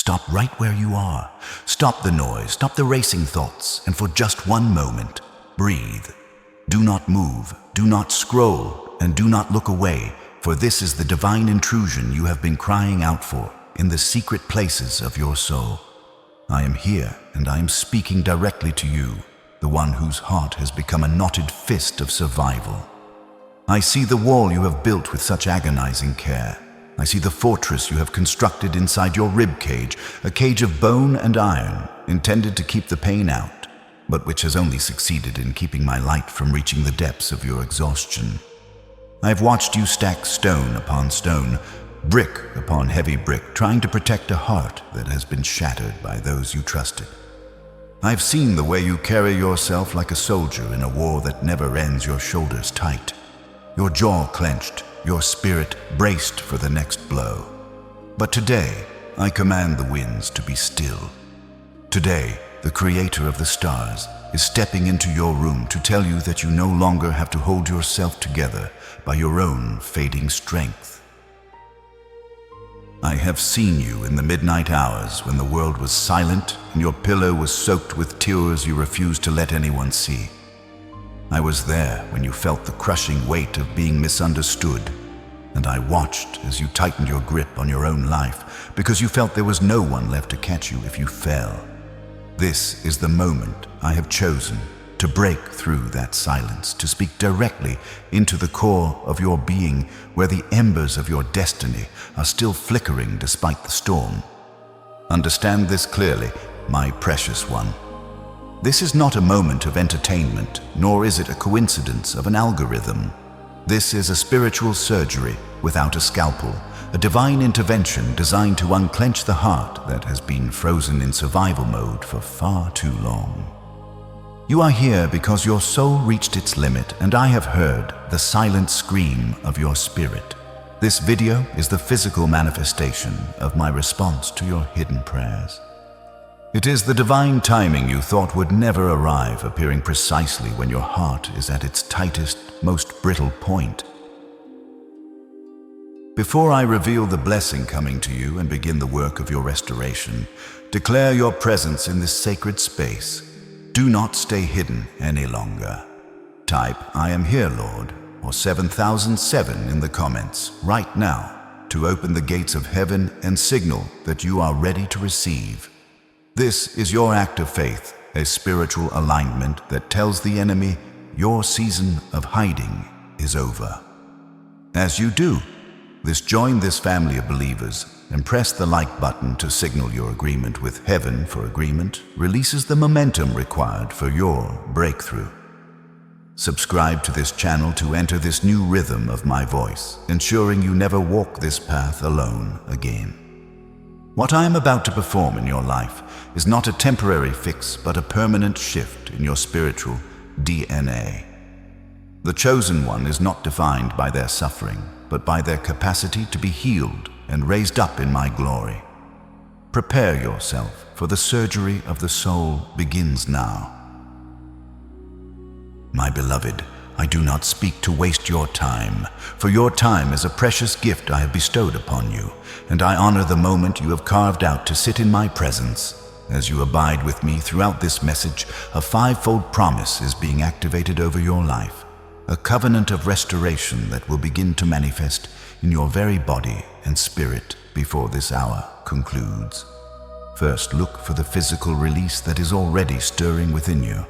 Stop right where you are. Stop the noise, stop the racing thoughts, and for just one moment, breathe. Do not move, do not scroll, and do not look away, for this is the divine intrusion you have been crying out for in the secret places of your soul. I am here, and I am speaking directly to you, the one whose heart has become a knotted fist of survival. I see the wall you have built with such agonizing care. I see the fortress you have constructed inside your rib cage, a cage of bone and iron, intended to keep the pain out, but which has only succeeded in keeping my light from reaching the depths of your exhaustion. I have watched you stack stone upon stone, brick upon heavy brick, trying to protect a heart that has been shattered by those you trusted. I've seen the way you carry yourself like a soldier in a war that never ends, your shoulders tight, your jaw clenched, your spirit braced for the next blow. But today, I command the winds to be still. Today, the creator of the stars is stepping into your room to tell you that you no longer have to hold yourself together by your own fading strength. I have seen you in the midnight hours when the world was silent and your pillow was soaked with tears you refused to let anyone see. I was there when you felt the crushing weight of being misunderstood, and I watched as you tightened your grip on your own life because you felt there was no one left to catch you if you fell. This is the moment I have chosen to break through that silence, to speak directly into the core of your being where the embers of your destiny are still flickering despite the storm. Understand this clearly, my precious one. This is not a moment of entertainment, nor is it a coincidence of an algorithm. This is a spiritual surgery without a scalpel, a divine intervention designed to unclench the heart that has been frozen in survival mode for far too long. You are here because your soul reached its limit, and I have heard the silent scream of your spirit. This video is the physical manifestation of my response to your hidden prayers. It is the divine timing you thought would never arrive, appearing precisely when your heart is at its tightest, most brittle point. Before I reveal the blessing coming to you and begin the work of your restoration, declare your presence in this sacred space. Do not stay hidden any longer. Type, "I am here, Lord," or 7007 in the comments right now to open the gates of heaven and signal that you are ready to receive. This is your act of faith, a spiritual alignment that tells the enemy your season of hiding is over. As you do, join this family of believers and press the like button to signal your agreement with heaven, for agreement releases the momentum required for your breakthrough. Subscribe to this channel to enter this new rhythm of my voice, ensuring you never walk this path alone again. What I am about to perform in your life is not a temporary fix, but a permanent shift in your spiritual DNA. The chosen one is not defined by their suffering, but by their capacity to be healed and raised up in my glory. Prepare yourself, for the surgery of the soul begins now. My beloved, I do not speak to waste your time, for your time is a precious gift I have bestowed upon you, and I honor the moment you have carved out to sit in my presence. As you abide with me throughout this message, a fivefold promise is being activated over your life, a covenant of restoration that will begin to manifest in your very body and spirit before this hour concludes. First, look for the physical release that is already stirring within you.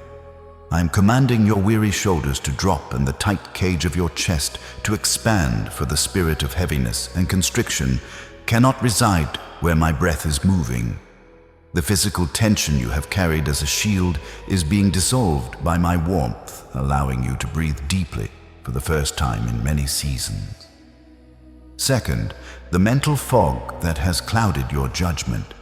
I am commanding your weary shoulders to drop and the tight cage of your chest to expand, for the spirit of heaviness and constriction cannot reside where my breath is moving. The physical tension you have carried as a shield is being dissolved by my warmth, allowing you to breathe deeply for the first time in many seasons. Second, the mental fog that has clouded your judgment.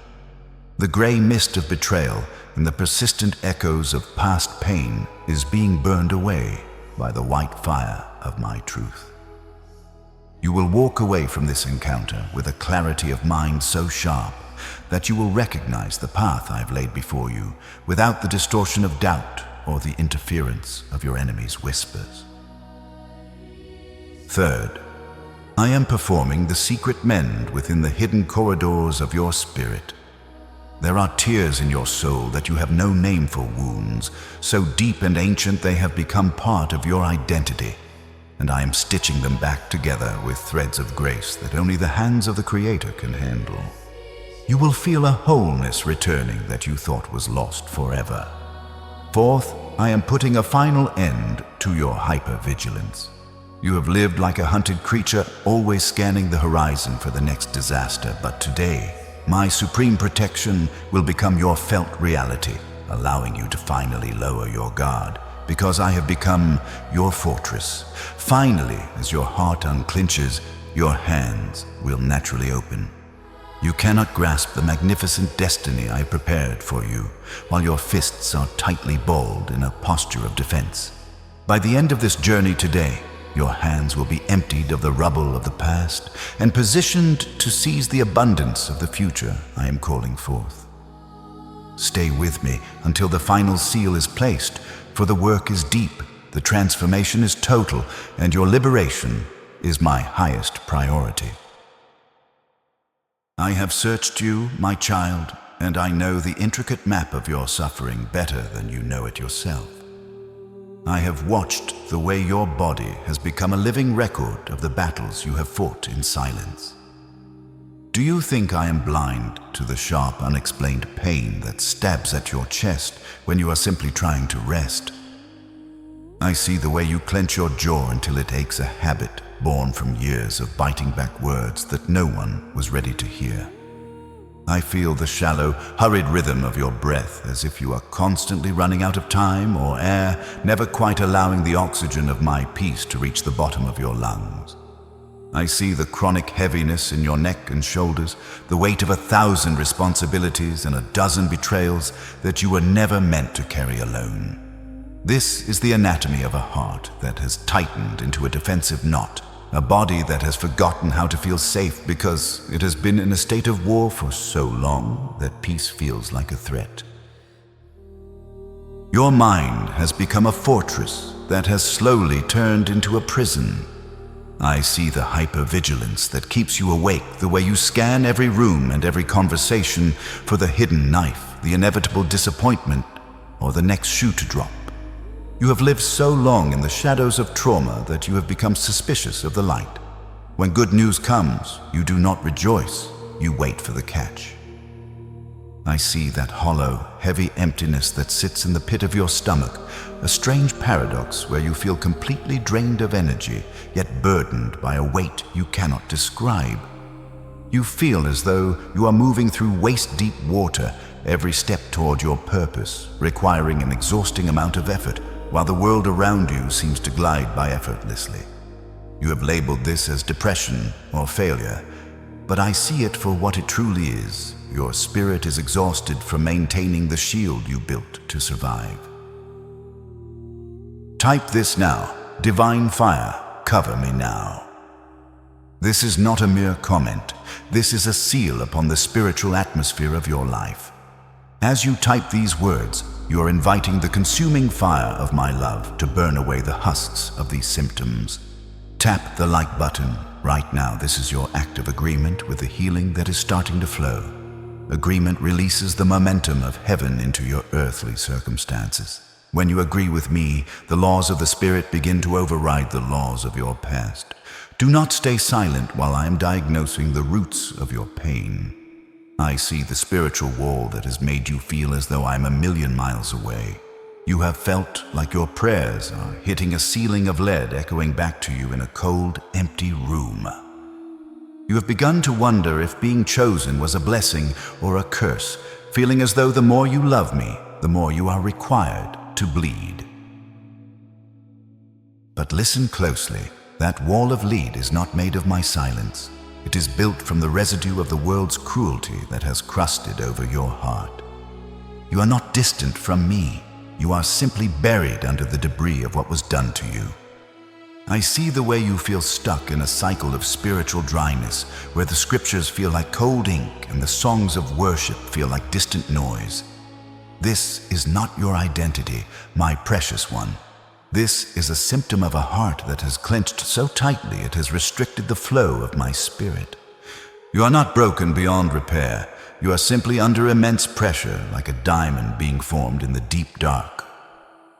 The gray mist of betrayal and the persistent echoes of past pain is being burned away by the white fire of my truth. You will walk away from this encounter with a clarity of mind so sharp that you will recognize the path I have laid before you without the distortion of doubt or the interference of your enemy's whispers. Third, I am performing the secret mend within the hidden corridors of your spirit. There are tears in your soul that you have no name for wounds, so deep and ancient they have become part of your identity, and I am stitching them back together with threads of grace that only the hands of the Creator can handle. You will feel a wholeness returning that you thought was lost forever. Fourth, I am putting a final end to your hypervigilance. You have lived like a hunted creature, always scanning the horizon for the next disaster, but today, my supreme protection will become your felt reality, allowing you to finally lower your guard, because I have become your fortress. Finally, as your heart unclenches, your hands will naturally open. You cannot grasp the magnificent destiny I prepared for you, while your fists are tightly balled in a posture of defense. By the end of this journey today, your hands will be emptied of the rubble of the past and positioned to seize the abundance of the future I am calling forth. Stay with me until the final seal is placed, for the work is deep, the transformation is total, and your liberation is my highest priority. I have searched you, my child, and I know the intricate map of your suffering better than you know it yourself. I have watched the way your body has become a living record of the battles you have fought in silence. Do you think I am blind to the sharp, unexplained pain that stabs at your chest when you are simply trying to rest? I see the way you clench your jaw until it aches, a habit born from years of biting back words that no one was ready to hear. I feel the shallow, hurried rhythm of your breath, as if you are constantly running out of time or air, never quite allowing the oxygen of my peace to reach the bottom of your lungs. I see the chronic heaviness in your neck and shoulders, the weight of 1,000 responsibilities and 12 betrayals that you were never meant to carry alone. This is the anatomy of a heart that has tightened into a defensive knot, a body that has forgotten how to feel safe because it has been in a state of war for so long that peace feels like a threat. Your mind has become a fortress that has slowly turned into a prison. I see the hypervigilance that keeps you awake, the way you scan every room and every conversation for the hidden knife, the inevitable disappointment, or the next shoe to drop. You have lived so long in the shadows of trauma that you have become suspicious of the light. When good news comes, you do not rejoice, you wait for the catch. I see that hollow, heavy emptiness that sits in the pit of your stomach, a strange paradox where you feel completely drained of energy, yet burdened by a weight you cannot describe. You feel as though you are moving through waist-deep water, every step toward your purpose, requiring an exhausting amount of effort, while the world around you seems to glide by effortlessly. You have labeled this as depression or failure, but I see it for what it truly is. Your spirit is exhausted from maintaining the shield you built to survive. Type this now: Divine Fire, cover me now. This is not a mere comment. This is a seal upon the spiritual atmosphere of your life. As you type these words, you are inviting the consuming fire of my love to burn away the husks of these symptoms. Tap the like button right now. This is your act of agreement with the healing that is starting to flow. Agreement releases the momentum of heaven into your earthly circumstances. When you agree with me, the laws of the Spirit begin to override the laws of your past. Do not stay silent while I am diagnosing the roots of your pain. I see the spiritual wall that has made you feel as though I'm a million miles away. You have felt like your prayers are hitting a ceiling of lead echoing back to you in a cold, empty room. You have begun to wonder if being chosen was a blessing or a curse, feeling as though the more you love me, the more you are required to bleed. But listen closely. That wall of lead is not made of my silence. It is built from the residue of the world's cruelty that has crusted over your heart. You are not distant from me. You are simply buried under the debris of what was done to you. I see the way you feel stuck in a cycle of spiritual dryness, where the scriptures feel like cold ink and the songs of worship feel like distant noise. This is not your identity, my precious one. This is a symptom of a heart that has clenched so tightly it has restricted the flow of my spirit. You are not broken beyond repair. You are simply under immense pressure, like a diamond being formed in the deep dark.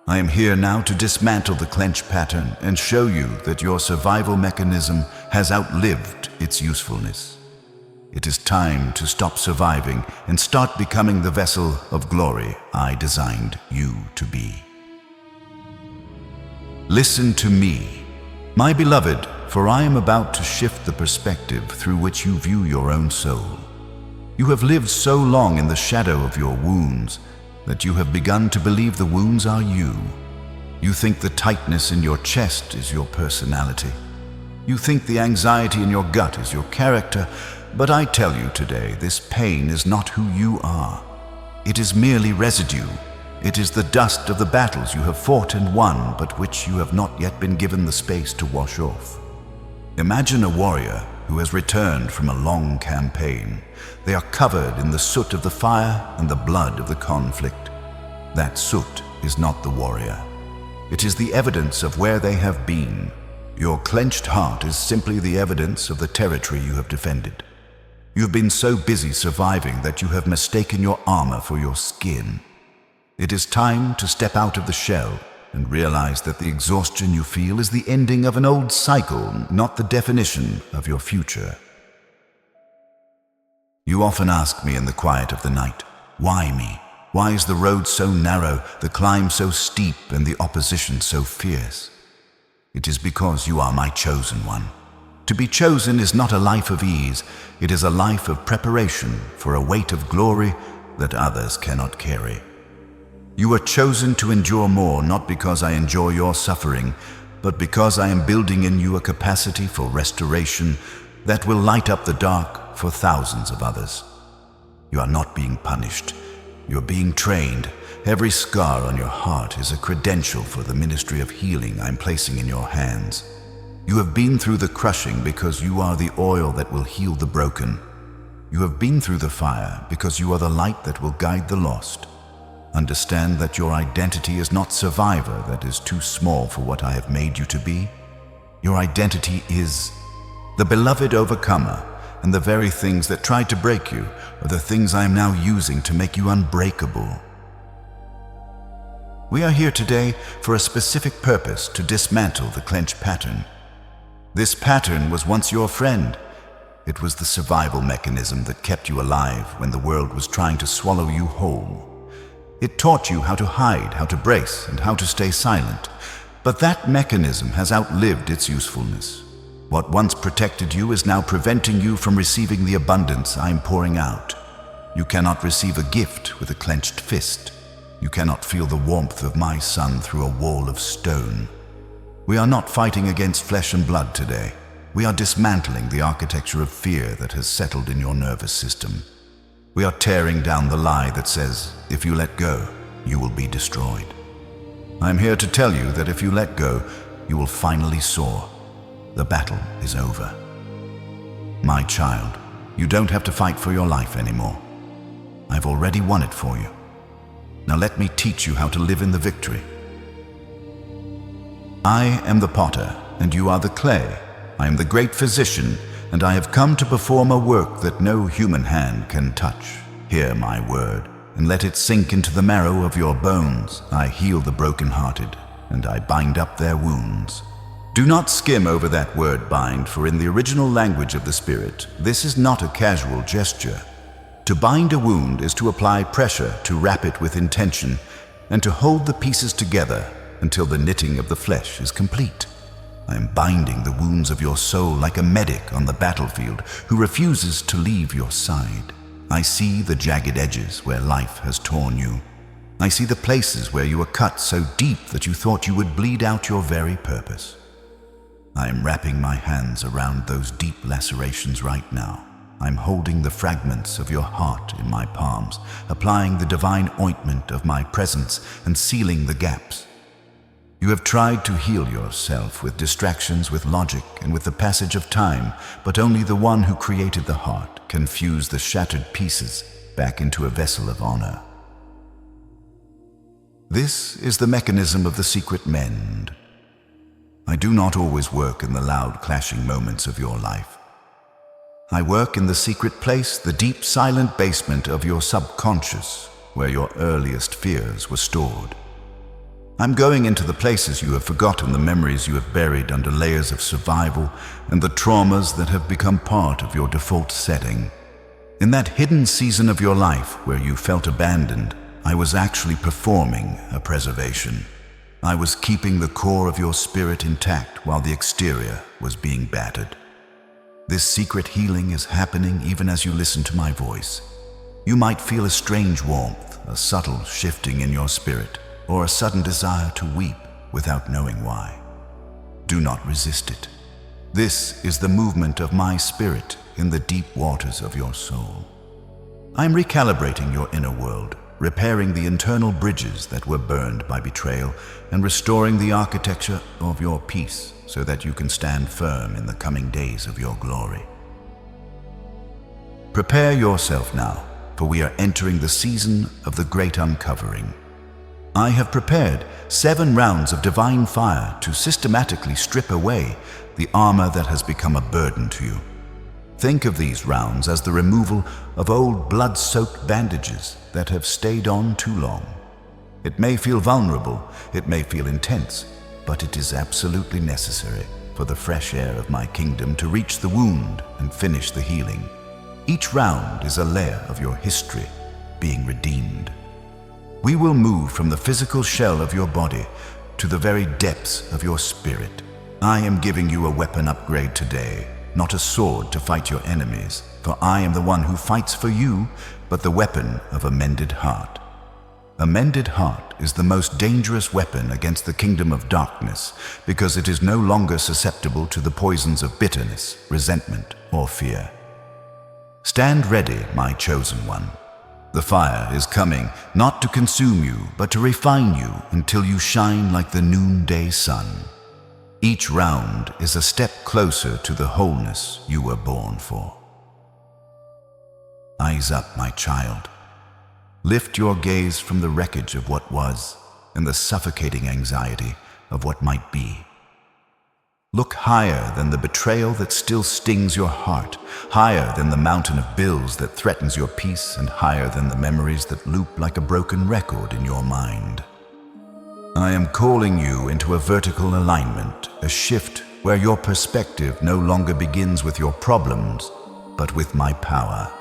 I am here now to dismantle the clench pattern and show you that your survival mechanism has outlived its usefulness. It is time to stop surviving and start becoming the vessel of glory I designed you to be. Listen to me, my beloved, for I am about to shift the perspective through which you view your own soul. You have lived so long in the shadow of your wounds that you have begun to believe the wounds are you. You think the tightness in your chest is your personality. You think the anxiety in your gut is your character, but I tell you today, this pain is not who you are. It is merely residue. It is the dust of the battles you have fought and won, but which you have not yet been given the space to wash off. Imagine a warrior who has returned from a long campaign. They are covered in the soot of the fire and the blood of the conflict. That soot is not the warrior. It is the evidence of where they have been. Your clenched heart is simply the evidence of the territory you have defended. You have been so busy surviving that you have mistaken your armor for your skin. It is time to step out of the shell and realize that the exhaustion you feel is the ending of an old cycle, not the definition of your future. You often ask me in the quiet of the night, why me? Why is the road so narrow, the climb so steep, and the opposition so fierce? It is because you are my chosen one. To be chosen is not a life of ease, it is a life of preparation for a weight of glory that others cannot carry. You are chosen to endure more, not because I enjoy your suffering, but because I am building in you a capacity for restoration that will light up the dark for thousands of others. You are not being punished. You are being trained. Every scar on your heart is a credential for the ministry of healing I'm placing in your hands. You have been through the crushing because you are the oil that will heal the broken. You have been through the fire because you are the light that will guide the lost. Understand that your identity is not survivor that is too small for what I have made you to be. Your identity is the beloved overcomer, and the very things that tried to break you are the things I am now using to make you unbreakable. We are here today for a specific purpose, to dismantle the clench pattern. This pattern was once your friend. It was the survival mechanism that kept you alive when the world was trying to swallow you whole. It taught you how to hide, how to brace, and how to stay silent. But that mechanism has outlived its usefulness. What once protected you is now preventing you from receiving the abundance I am pouring out. You cannot receive a gift with a clenched fist. You cannot feel the warmth of my sun through a wall of stone. We are not fighting against flesh and blood today. We are dismantling the architecture of fear that has settled in your nervous system. We are tearing down the lie that says, if you let go, you will be destroyed. I am here to tell you that if you let go, you will finally soar. The battle is over. My child, you don't have to fight for your life anymore. I've already won it for you. Now let me teach you how to live in the victory. I am the potter, and you are the clay. I am the great physician, and I have come to perform a work that no human hand can touch. Hear my word, and let it sink into the marrow of your bones. I heal the brokenhearted, and I bind up their wounds. Do not skim over that word bind, for in the original language of the Spirit, this is not a casual gesture. To bind a wound is to apply pressure, to wrap it with intention, and to hold the pieces together until the knitting of the flesh is complete. I am binding the wounds of your soul like a medic on the battlefield who refuses to leave your side. I see the jagged edges where life has torn you. I see the places where you were cut so deep that you thought you would bleed out your very purpose. I am wrapping my hands around those deep lacerations right now. I'm holding the fragments of your heart in my palms, applying the divine ointment of my presence and sealing the gaps. You have tried to heal yourself with distractions, with logic, and with the passage of time, but only the one who created the heart can fuse the shattered pieces back into a vessel of honor. This is the mechanism of the secret mend. I do not always work in the loud clashing moments of your life. I work in the secret place, the deep, silent basement of your subconscious, where your earliest fears were stored. I'm going into the places you have forgotten, the memories you have buried under layers of survival, and the traumas that have become part of your default setting. In that hidden season of your life where you felt abandoned, I was actually performing a preservation. I was keeping the core of your spirit intact while the exterior was being battered. This secret healing is happening even as you listen to my voice. You might feel a strange warmth, a subtle shifting in your spirit, or a sudden desire to weep without knowing why. Do not resist it. This is the movement of my spirit in the deep waters of your soul. I'm recalibrating your inner world, repairing the internal bridges that were burned by betrayal, and restoring the architecture of your peace so that you can stand firm in the coming days of your glory. Prepare yourself now, for we are entering the season of the great uncovering. I have prepared 7 rounds of divine fire to systematically strip away the armor that has become a burden to you. Think of these rounds as the removal of old blood-soaked bandages that have stayed on too long. It may feel vulnerable, it may feel intense, but it is absolutely necessary for the fresh air of my kingdom to reach the wound and finish the healing. Each round is a layer of your history being redeemed. We will move from the physical shell of your body to the very depths of your spirit. I am giving you a weapon upgrade today, not a sword to fight your enemies, for I am the one who fights for you, but the weapon of a mended heart. A mended heart is the most dangerous weapon against the kingdom of darkness because it is no longer susceptible to the poisons of bitterness, resentment, or fear. Stand ready, my chosen one. The fire is coming, not to consume you, but to refine you until you shine like the noonday sun. Each round is a step closer to the wholeness you were born for. Eyes up, my child. Lift your gaze from the wreckage of what was and the suffocating anxiety of what might be. Look higher than the betrayal that still stings your heart, higher than the mountain of bills that threatens your peace, and higher than the memories that loop like a broken record in your mind. I am calling you into a vertical alignment, a shift where your perspective no longer begins with your problems, but with my power.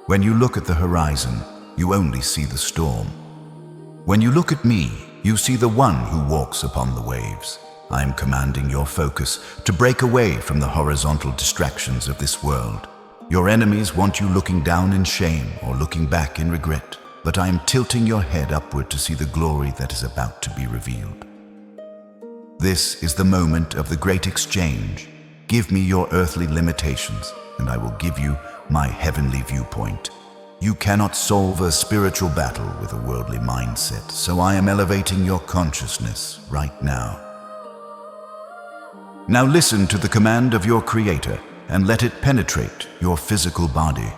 When you look at the horizon, you only see the storm. When you look at me, you see the one who walks upon the waves. I am commanding your focus to break away from the horizontal distractions of this world. Your enemies want you looking down in shame or looking back in regret, but I am tilting your head upward to see the glory that is about to be revealed. This is the moment of the great exchange. Give me your earthly limitations, and I will give you my heavenly viewpoint. You cannot solve a spiritual battle with a worldly mindset, so I am elevating your consciousness right now. Now listen to the command of your Creator and let it penetrate your physical body.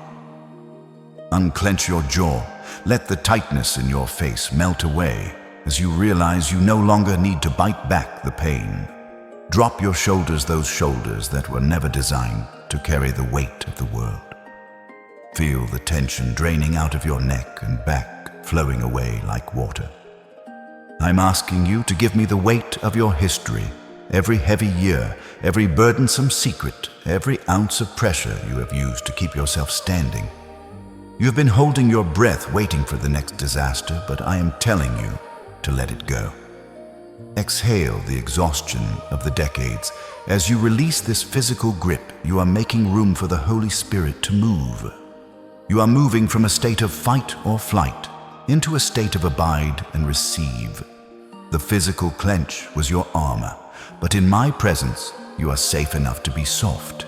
Unclench your jaw. Let the tightness in your face melt away as you realize you no longer need to bite back the pain. Drop your shoulders, those shoulders that were never designed to carry the weight of the world. Feel the tension draining out of your neck and back, flowing away like water. I'm asking you to give me the weight of your history, every heavy year, every burdensome secret, every ounce of pressure you have used to keep yourself standing. You have been holding your breath waiting for the next disaster, but I am telling you to let it go. Exhale the exhaustion of the decades. As you release this physical grip, you are making room for the Holy Spirit to move. You are moving from a state of fight or flight into a state of abide and receive. The physical clench was your armor, but in my presence, you are safe enough to be soft.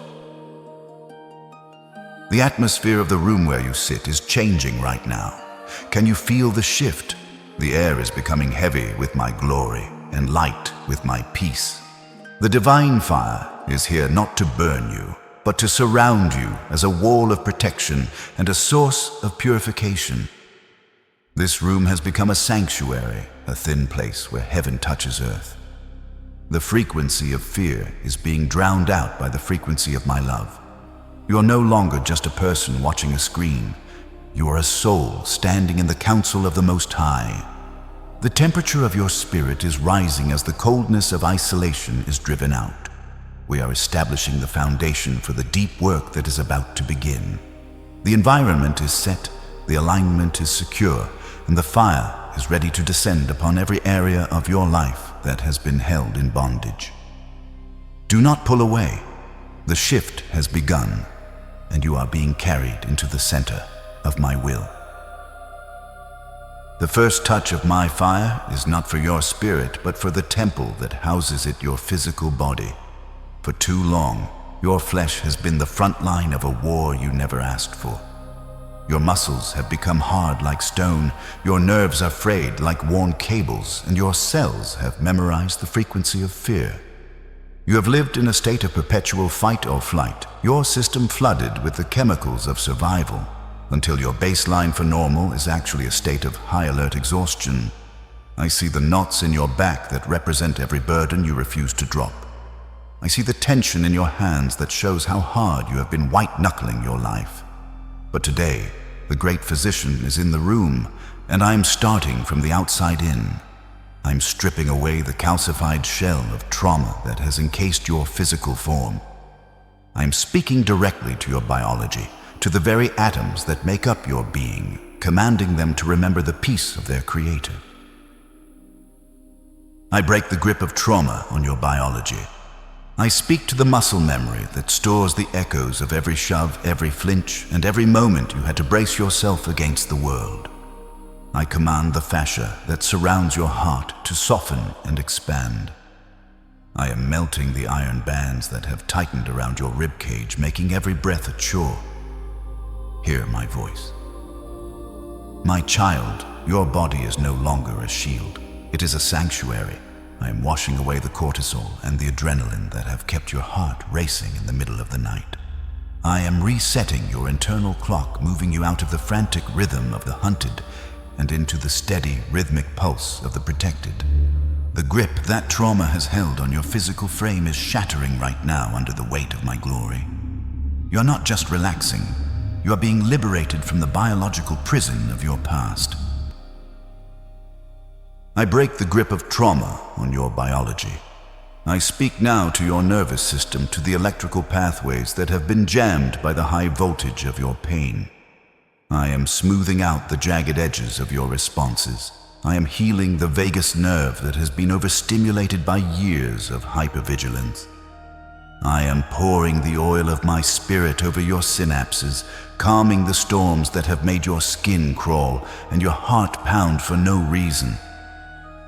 The atmosphere of the room where you sit is changing right now. Can you feel the shift? The air is becoming heavy with my glory and light with my peace. The divine fire is here not to burn you, but to surround you as a wall of protection and a source of purification. This room has become a sanctuary, a thin place where heaven touches earth. The frequency of fear is being drowned out by the frequency of my love. You are no longer just a person watching a screen. You are a soul standing in the council of the Most High. The temperature of your spirit is rising as the coldness of isolation is driven out. We are establishing the foundation for the deep work that is about to begin. The environment is set, the alignment is secure, and the fire is ready to descend upon every area of your life that has been held in bondage. Do not pull away. The shift has begun, and you are being carried into the center of my will. The first touch of my fire is not for your spirit, but for the temple that houses it, your physical body. For too long, your flesh has been the front line of a war you never asked for. Your muscles have become hard like stone, your nerves are frayed like worn cables, and your cells have memorized the frequency of fear. You have lived in a state of perpetual fight or flight, your system flooded with the chemicals of survival, until your baseline for normal is actually a state of high-alert exhaustion. I see the knots in your back that represent every burden you refuse to drop. I see the tension in your hands that shows how hard you have been white-knuckling your life. But today, the great physician is in the room, and I am starting from the outside in. I'm stripping away the calcified shell of trauma that has encased your physical form. I'm speaking directly to your biology, to the very atoms that make up your being, commanding them to remember the peace of their creator. I break the grip of trauma on your biology. I speak to the muscle memory that stores the echoes of every shove, every flinch, and every moment you had to brace yourself against the world. I command the fascia that surrounds your heart to soften and expand. I am melting the iron bands that have tightened around your ribcage, making every breath a chore. Hear my voice. My child, your body is no longer a shield. It is a sanctuary. I am washing away the cortisol and the adrenaline that have kept your heart racing in the middle of the night. I am resetting your internal clock, moving you out of the frantic rhythm of the hunted and into the steady, rhythmic pulse of the protected. The grip that trauma has held on your physical frame is shattering right now under the weight of my glory. You are not just relaxing, you are being liberated from the biological prison of your past. I break the grip of trauma on your biology. I speak now to your nervous system, to the electrical pathways that have been jammed by the high voltage of your pain. I am smoothing out the jagged edges of your responses. I am healing the vagus nerve that has been overstimulated by years of hypervigilance. I am pouring the oil of my spirit over your synapses, calming the storms that have made your skin crawl and your heart pound for no reason.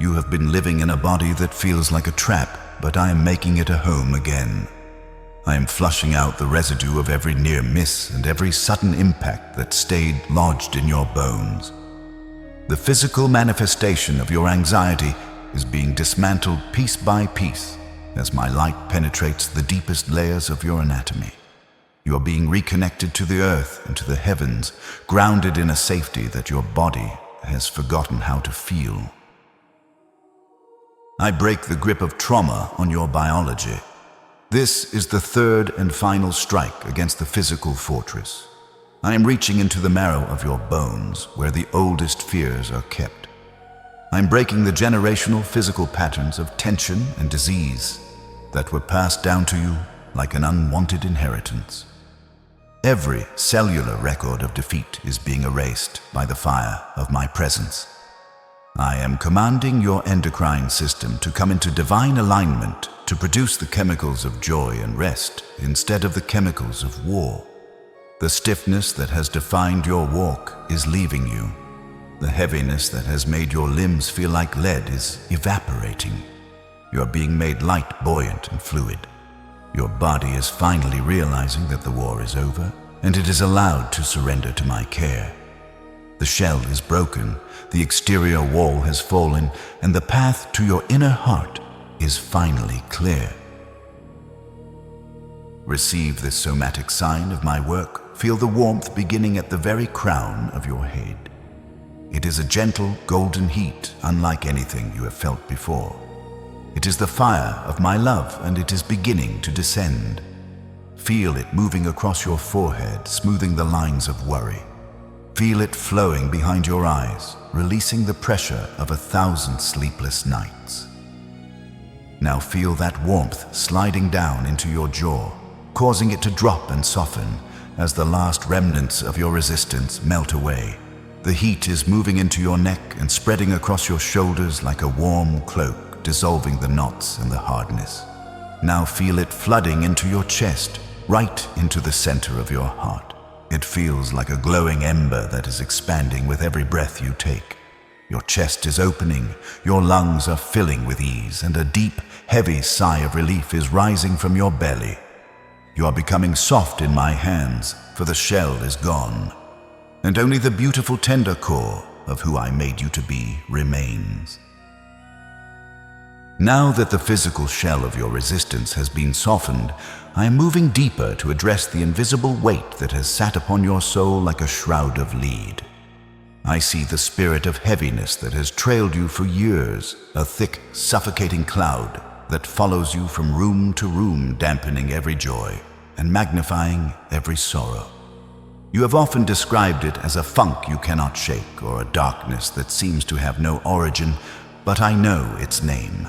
You have been living in a body that feels like a trap, but I am making it a home again. I am flushing out the residue of every near miss and every sudden impact that stayed lodged in your bones. The physical manifestation of your anxiety is being dismantled piece by piece as my light penetrates the deepest layers of your anatomy. You are being reconnected to the earth and to the heavens, grounded in a safety that your body has forgotten how to feel. I break the grip of trauma on your biology. This is the third and final strike against the physical fortress. I am reaching into the marrow of your bones, where the oldest fears are kept. I am breaking the generational physical patterns of tension and disease that were passed down to you like an unwanted inheritance. Every cellular record of defeat is being erased by the fire of my presence. I am commanding your endocrine system to come into divine alignment to produce the chemicals of joy and rest instead of the chemicals of war. The stiffness that has defined your walk is leaving you. The heaviness that has made your limbs feel like lead is evaporating. You are being made light, buoyant, and fluid. Your body is finally realizing that the war is over, and it is allowed to surrender to my care. The shell is broken, the exterior wall has fallen, and the path to your inner heart is finally clear. Receive this somatic sign of my work. Feel the warmth beginning at the very crown of your head. It is a gentle, golden heat, unlike anything you have felt before. It is the fire of my love, and it is beginning to descend. Feel it moving across your forehead, smoothing the lines of worry. Feel it flowing behind your eyes, releasing the pressure of 1,000 sleepless nights. Now feel that warmth sliding down into your jaw, causing it to drop and soften as the last remnants of your resistance melt away. The heat is moving into your neck and spreading across your shoulders like a warm cloak, dissolving the knots and the hardness. Now feel it flooding into your chest, right into the center of your heart. It feels like a glowing ember that is expanding with every breath you take. Your chest is opening, your lungs are filling with ease, and a deep, heavy sigh of relief is rising from your belly. You are becoming soft in my hands, for the shell is gone, and only the beautiful tender core of who I made you to be remains. Now that the physical shell of your resistance has been softened, I am moving deeper to address the invisible weight that has sat upon your soul like a shroud of lead. I see the spirit of heaviness that has trailed you for years, a thick, suffocating cloud that follows you from room to room, dampening every joy and magnifying every sorrow. You have often described it as a funk you cannot shake or a darkness that seems to have no origin, but I know its name.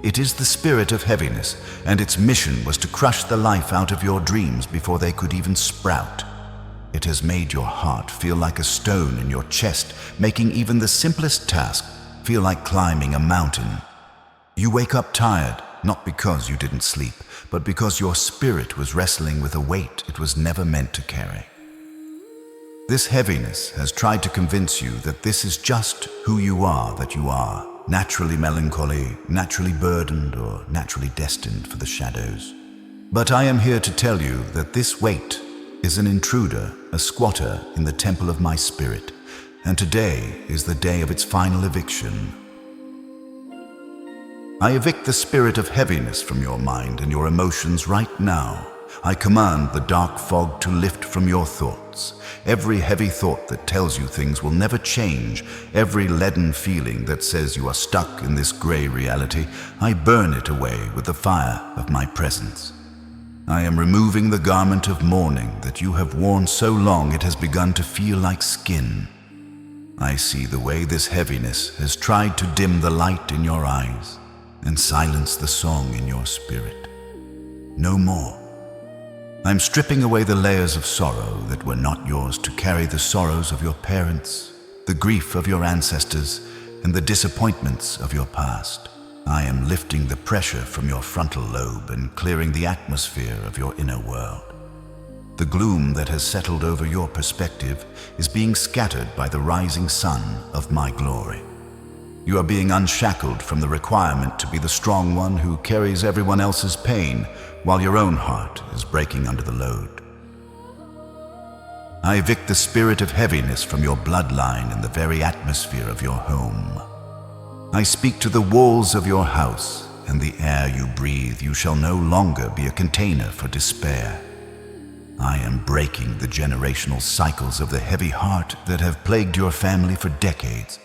It is the spirit of heaviness, and its mission was to crush the life out of your dreams before they could even sprout. It has made your heart feel like a stone in your chest, making even the simplest task feel like climbing a mountain. You wake up tired, not because you didn't sleep, but because your spirit was wrestling with a weight it was never meant to carry. This heaviness has tried to convince you that this is just who you are, that you are naturally melancholy, naturally burdened, or naturally destined for the shadows. But I am here to tell you that this weight is an intruder, a squatter in the temple of my spirit, and today is the day of its final eviction. I evict the spirit of heaviness from your mind and your emotions right now. I command the dark fog to lift from your thoughts. Every heavy thought that tells you things will never change, every leaden feeling that says you are stuck in this gray reality, I burn it away with the fire of my presence. I am removing the garment of mourning that you have worn so long it has begun to feel like skin. I see the way this heaviness has tried to dim the light in your eyes and silence the song in your spirit. No more. I'm stripping away the layers of sorrow that were not yours to carry the sorrows of your parents, the grief of your ancestors, and the disappointments of your past. I am lifting the pressure from your frontal lobe and clearing the atmosphere of your inner world. The gloom that has settled over your perspective is being scattered by the rising sun of my glory. You are being unshackled from the requirement to be the strong one who carries everyone else's pain while your own heart is breaking under the load. I evict the spirit of heaviness from your bloodline and the very atmosphere of your home. I speak to the walls of your house and the air you breathe. You shall no longer be a container for despair. I am breaking the generational cycles of the heavy heart that have plagued your family for decades.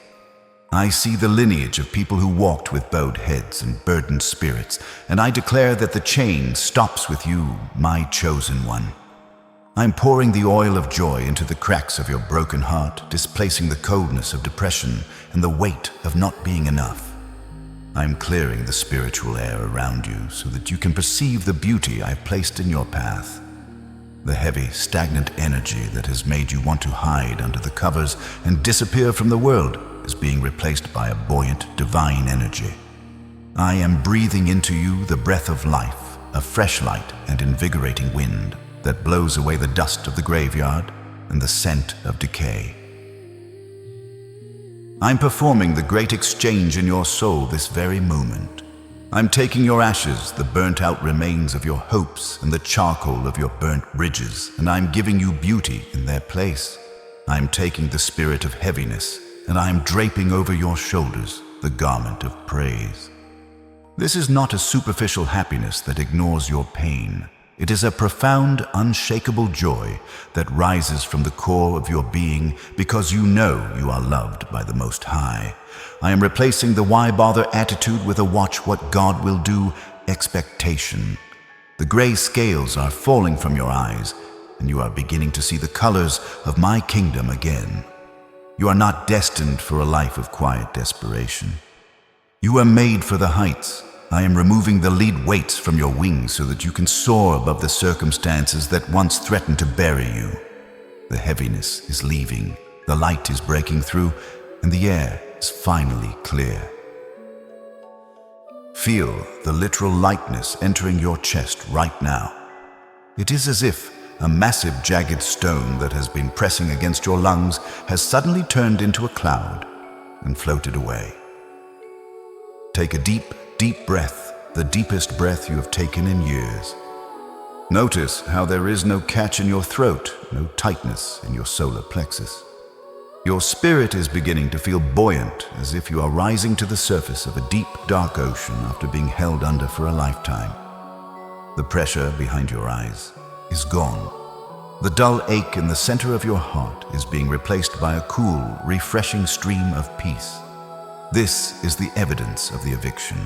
I see the lineage of people who walked with bowed heads and burdened spirits, and I declare that the chain stops with you, my chosen one. I'm pouring the oil of joy into the cracks of your broken heart, displacing the coldness of depression and the weight of not being enough. I'm clearing the spiritual air around you so that you can perceive the beauty I've placed in your path. The heavy, stagnant energy that has made you want to hide under the covers and disappear from the world is being replaced by a buoyant, divine energy. I am breathing into you the breath of life, a fresh light and invigorating wind that blows away the dust of the graveyard and the scent of decay. I'm performing the great exchange in your soul this very moment. I'm taking your ashes, the burnt-out remains of your hopes, and the charcoal of your burnt bridges, and I'm giving you beauty in their place. I'm taking the spirit of heaviness, and I am draping over your shoulders the garment of praise. This is not a superficial happiness that ignores your pain. It is a profound, unshakable joy that rises from the core of your being because you know you are loved by the Most High. I am replacing the why bother attitude with a watch what God will do expectation. The gray scales are falling from your eyes, and you are beginning to see the colors of my kingdom again. You are not destined for a life of quiet desperation. You are made for the heights. I am removing the lead weights from your wings so that you can soar above the circumstances that once threatened to bury you. The heaviness is leaving, the light is breaking through, and the air is finally clear. Feel the literal lightness entering your chest right now. It is as if a massive jagged stone that has been pressing against your lungs has suddenly turned into a cloud and floated away. Take a deep breath, the deepest breath you have taken in years. Notice how there is no catch in your throat, no tightness in your solar plexus. Your spirit is beginning to feel buoyant, as if you are rising to the surface of a deep, dark ocean after being held under for a lifetime. The pressure behind your eyes is gone. The dull ache in the center of your heart is being replaced by a cool, refreshing stream of peace. This is the evidence of the eviction.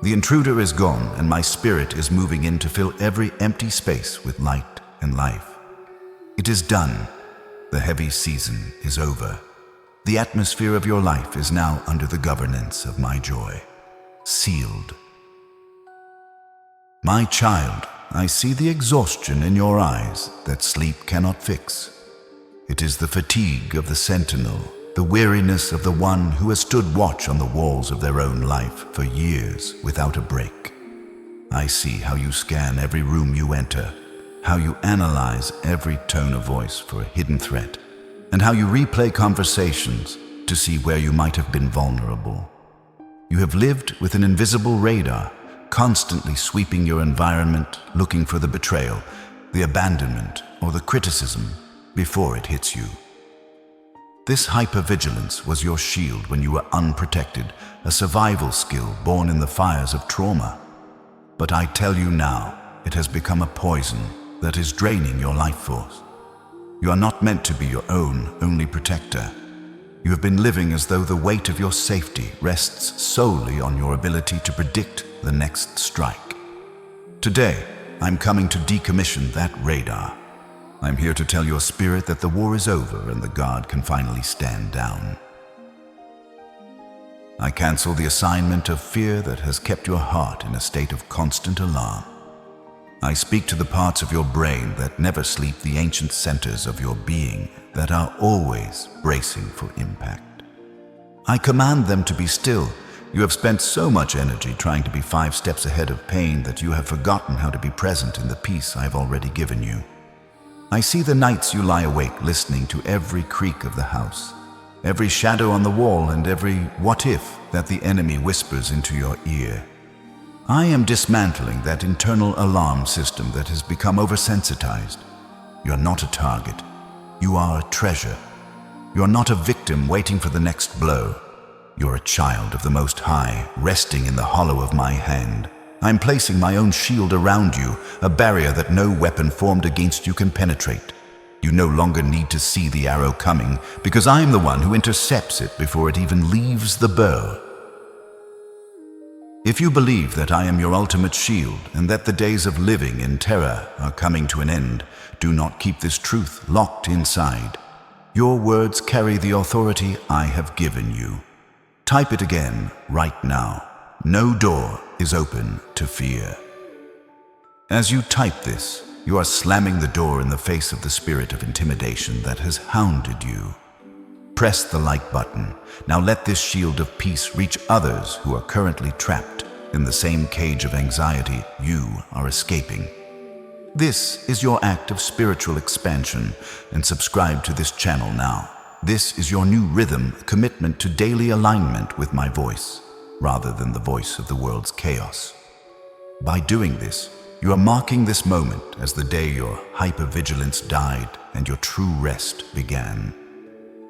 The intruder is gone, and my spirit is moving in to fill every empty space with light and life. It is done. The heavy season is over. The atmosphere of your life is now under the governance of my joy. Sealed. My child, I see the exhaustion in your eyes that sleep cannot fix. It is the fatigue of the sentinel, the weariness of the one who has stood watch on the walls of their own life for years without a break. I see how you scan every room you enter, how you analyze every tone of voice for a hidden threat, and how you replay conversations to see where you might have been vulnerable. You have lived with an invisible radar, constantly sweeping your environment, looking for the betrayal, the abandonment, or the criticism before it hits you. This hypervigilance was your shield when you were unprotected, a survival skill born in the fires of trauma. But I tell you now, it has become a poison that is draining your life force. You are not meant to be your only protector. You have been living as though the weight of your safety rests solely on your ability to predict the next strike. Today, I'm coming to decommission that radar. I'm here to tell your spirit that the war is over and the guard can finally stand down. I cancel the assignment of fear that has kept your heart in a state of constant alarm. I speak to the parts of your brain that never sleep, the ancient centers of your being that are always bracing for impact. I command them to be still. You have spent so much energy trying to be 5 steps ahead of pain that you have forgotten how to be present in the peace I have already given you. I see the nights you lie awake listening to every creak of the house, every shadow on the wall, and every what if that the enemy whispers into your ear. I am dismantling that internal alarm system that has become oversensitized. You are not a target. You are a treasure. You are not a victim waiting for the next blow. You are a child of the Most High, resting in the hollow of my hand. I am placing my own shield around you, a barrier that no weapon formed against you can penetrate. You no longer need to see the arrow coming, because I am the one who intercepts it before it even leaves the bow. If you believe that I am your ultimate shield and that the days of living in terror are coming to an end, do not keep this truth locked inside. Your words carry the authority I have given you. Type it again right now. No door is open to fear. As you type this, you are slamming the door in the face of the spirit of intimidation that has hounded you. Press the like button. Now let this shield of peace reach others who are currently trapped in the same cage of anxiety you are escaping. This is your act of spiritual expansion, and subscribe to this channel now. This is your new rhythm, commitment to daily alignment with my voice, rather than the voice of the world's chaos. By doing this, you are marking this moment as the day your hypervigilance died and your true rest began.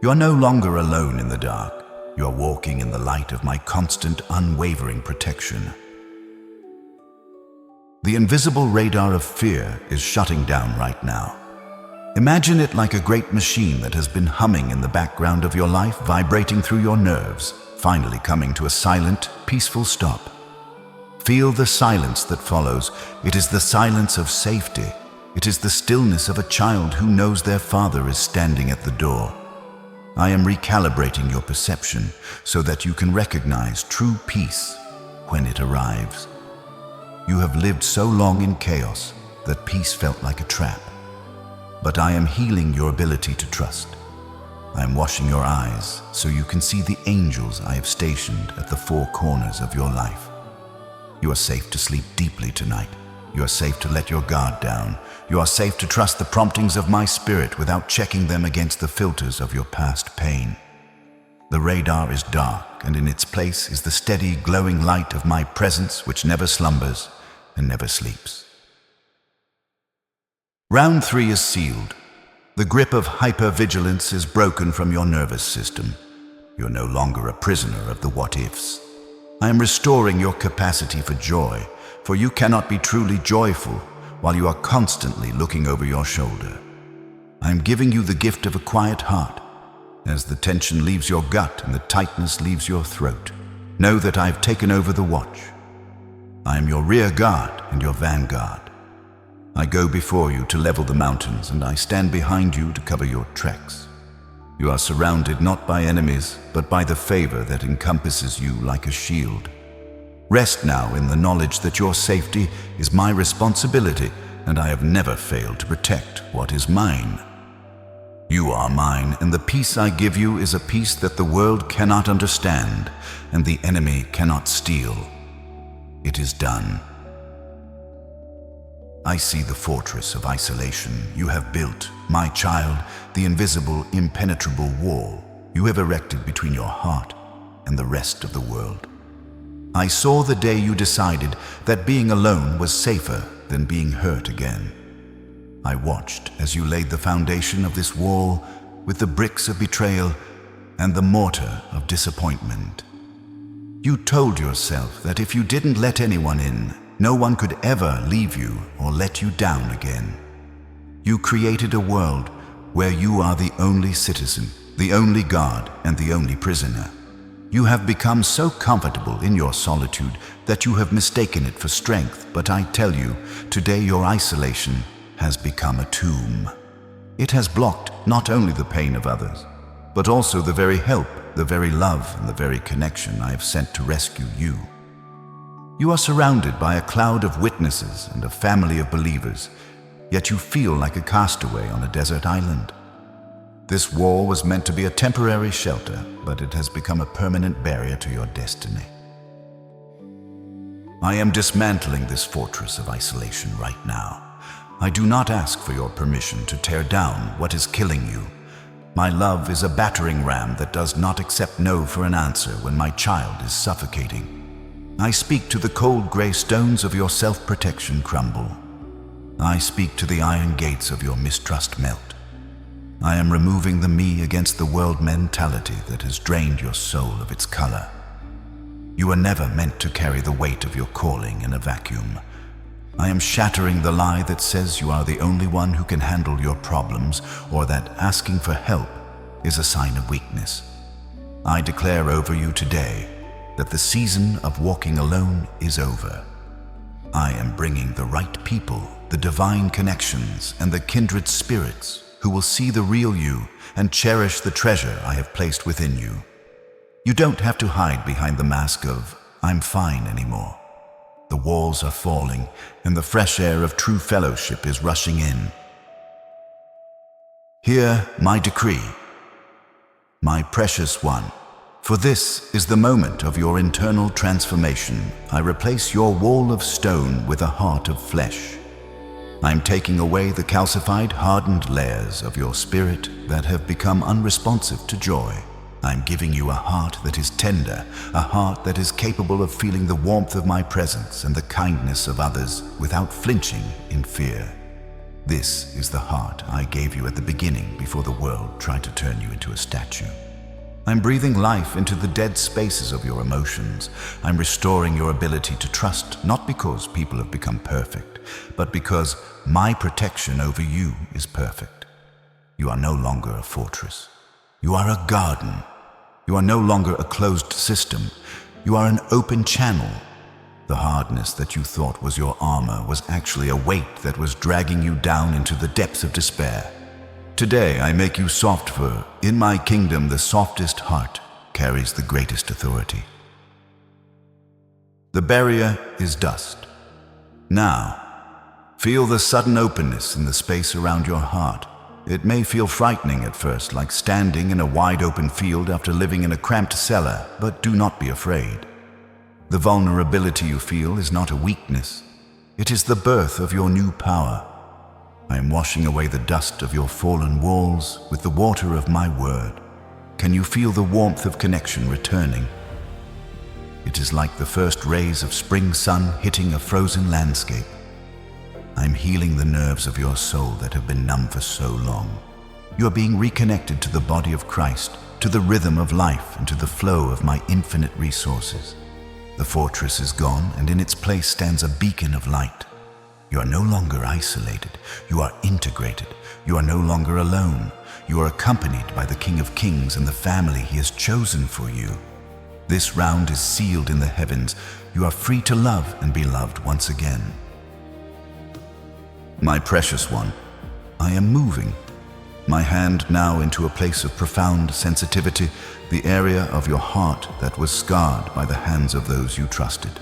You are no longer alone in the dark. You are walking in the light of my constant, unwavering protection. The invisible radar of fear is shutting down right now. Imagine it like a great machine that has been humming in the background of your life, vibrating through your nerves, finally coming to a silent, peaceful stop. Feel the silence that follows. It is the silence of safety. It is the stillness of a child who knows their father is standing at the door. I am recalibrating your perception so that you can recognize true peace when it arrives. You have lived so long in chaos that peace felt like a trap. But I am healing your ability to trust. I am washing your eyes so you can see the angels I have stationed at the four corners of your life. You are safe to sleep deeply tonight. You are safe to let your guard down. You are safe to trust the promptings of my spirit without checking them against the filters of your past pain. The radar is dark, and in its place is the steady, glowing light of my presence, which never slumbers and never sleeps. Round 3 is sealed. The grip of hypervigilance is broken from your nervous system. You're no longer a prisoner of the what-ifs. I am restoring your capacity for joy, for you cannot be truly joyful while you are constantly looking over your shoulder. I am giving you the gift of a quiet heart. As the tension leaves your gut and the tightness leaves your throat, know that I have taken over the watch. I am your rear guard and your vanguard. I go before you to level the mountains, and I stand behind you to cover your treks. You are surrounded not by enemies, but by the favor that encompasses you like a shield. Rest now in the knowledge that your safety is my responsibility, and I have never failed to protect what is mine. You are mine, and the peace I give you is a peace that the world cannot understand, and the enemy cannot steal. It is done. I see the fortress of isolation you have built, my child, the invisible, impenetrable wall you have erected between your heart and the rest of the world. I saw the day you decided that being alone was safer than being hurt again. I watched as you laid the foundation of this wall with the bricks of betrayal and the mortar of disappointment. You told yourself that if you didn't let anyone in, no one could ever leave you or let you down again. You created a world where you are the only citizen, the only guard, and the only prisoner. You have become so comfortable in your solitude that you have mistaken it for strength, but I tell you, today your isolation has become a tomb. It has blocked not only the pain of others, but also the very help, the very love, and the very connection I have sent to rescue you. You are surrounded by a cloud of witnesses and a family of believers, yet you feel like a castaway on a desert island. This wall was meant to be a temporary shelter, but it has become a permanent barrier to your destiny. I am dismantling this fortress of isolation right now. I do not ask for your permission to tear down what is killing you. My love is a battering ram that does not accept no for an answer when my child is suffocating. I speak to the cold gray stones of your self-protection crumble. I speak to the iron gates of your mistrust melt. I am removing the me against the world mentality that has drained your soul of its color. You are never meant to carry the weight of your calling in a vacuum. I am shattering the lie that says you are the only one who can handle your problems, or that asking for help is a sign of weakness. I declare over you today that the season of walking alone is over. I am bringing the right people, the divine connections, and the kindred spirits who will see the real you and cherish the treasure I have placed within you. You don't have to hide behind the mask of "I'm fine" anymore. The walls are falling, and the fresh air of true fellowship is rushing in. Hear my decree, my precious one. For this is the moment of your internal transformation. I replace your wall of stone with a heart of flesh. I'm taking away the calcified, hardened layers of your spirit that have become unresponsive to joy. I'm giving you a heart that is tender, a heart that is capable of feeling the warmth of my presence and the kindness of others without flinching in fear. This is the heart I gave you at the beginning before the world tried to turn you into a statue. I'm breathing life into the dead spaces of your emotions. I'm restoring your ability to trust, not because people have become perfect, but because my protection over you is perfect. You are no longer a fortress. You are a garden. You are no longer a closed system. You are an open channel. The hardness that you thought was your armor was actually a weight that was dragging you down into the depths of despair. Today I make you soft, for in my kingdom the softest heart carries the greatest authority. The barrier is dust. Now, feel the sudden openness in the space around your heart. It may feel frightening at first, like standing in a wide open field after living in a cramped cellar, but do not be afraid. The vulnerability you feel is not a weakness. It is the birth of your new power. I am washing away the dust of your fallen walls with the water of my word. Can you feel the warmth of connection returning? It is like the first rays of spring sun hitting a frozen landscape. I'm healing the nerves of your soul that have been numb for so long. You are being reconnected to the body of Christ, to the rhythm of life, and to the flow of my infinite resources. The fortress is gone, and in its place stands a beacon of light. You are no longer isolated. You are integrated. You are no longer alone. You are accompanied by the King of Kings and the family He has chosen for you. This round is sealed in the heavens. You are free to love and be loved once again. My precious one, I am moving my hand now into a place of profound sensitivity, the area of your heart that was scarred by the hands of those you trusted.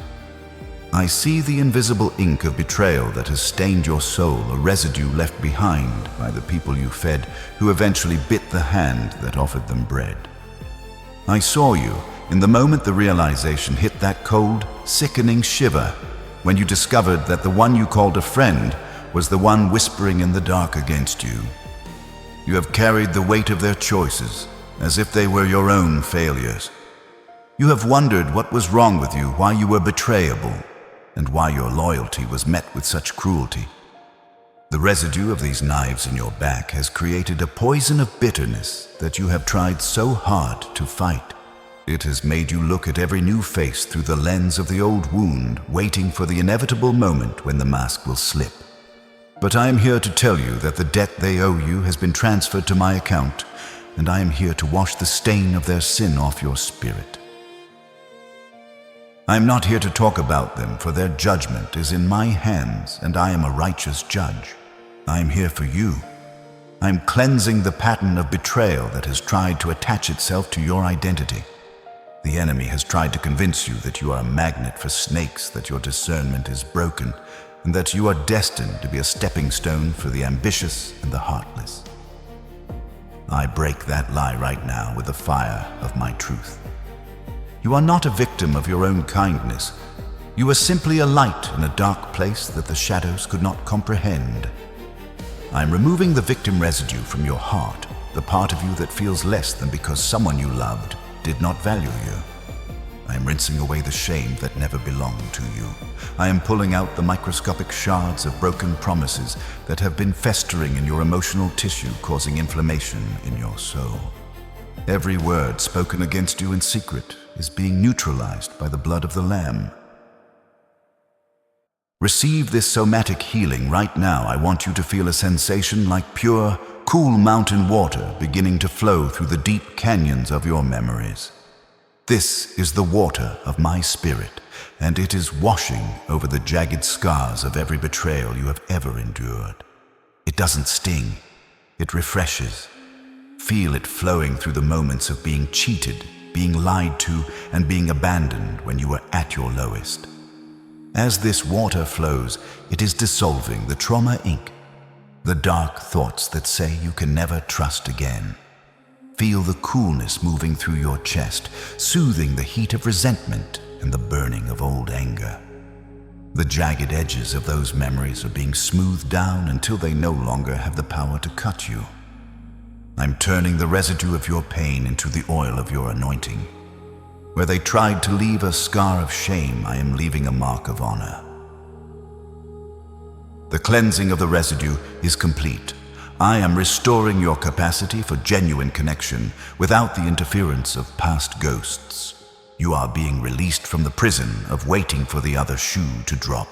I see the invisible ink of betrayal that has stained your soul, a residue left behind by the people you fed, who eventually bit the hand that offered them bread. I saw you in the moment the realization hit that cold, sickening shiver, when you discovered that the one you called a friend was the one whispering in the dark against you. You have carried the weight of their choices as if they were your own failures. You have wondered what was wrong with you, why you were betrayable, and why your loyalty was met with such cruelty. The residue of these knives in your back has created a poison of bitterness that you have tried so hard to fight. It has made you look at every new face through the lens of the old wound, waiting for the inevitable moment when the mask will slip. But I am here to tell you that the debt they owe you has been transferred to my account, and I am here to wash the stain of their sin off your spirit. I am not here to talk about them, for their judgment is in my hands, and I am a righteous judge. I am here for you. I am cleansing the pattern of betrayal that has tried to attach itself to your identity. The enemy has tried to convince you that you are a magnet for snakes, that your discernment is broken, and that you are destined to be a stepping stone for the ambitious and the heartless. I break that lie right now with the fire of my truth. You are not a victim of your own kindness. You are simply a light in a dark place that the shadows could not comprehend. I am removing the victim residue from your heart, the part of you that feels less than because someone you loved did not value you. I am rinsing away the shame that never belonged to you. I am pulling out the microscopic shards of broken promises that have been festering in your emotional tissue, causing inflammation in your soul. Every word spoken against you in secret is being neutralized by the blood of the Lamb. Receive this somatic healing right now. I want you to feel a sensation like pure, cool mountain water beginning to flow through the deep canyons of your memories. This is the water of my spirit, and it is washing over the jagged scars of every betrayal you have ever endured. It doesn't sting, it refreshes. Feel it flowing through the moments of being cheated, being lied to, and being abandoned when you were at your lowest. As this water flows, it is dissolving the trauma ink, the dark thoughts that say you can never trust again. Feel the coolness moving through your chest, soothing the heat of resentment and the burning of old anger. The jagged edges of those memories are being smoothed down until they no longer have the power to cut you. I'm turning the residue of your pain into the oil of your anointing. Where they tried to leave a scar of shame, I am leaving a mark of honor. The cleansing of the residue is complete. I am restoring your capacity for genuine connection without the interference of past ghosts. You are being released from the prison of waiting for the other shoe to drop.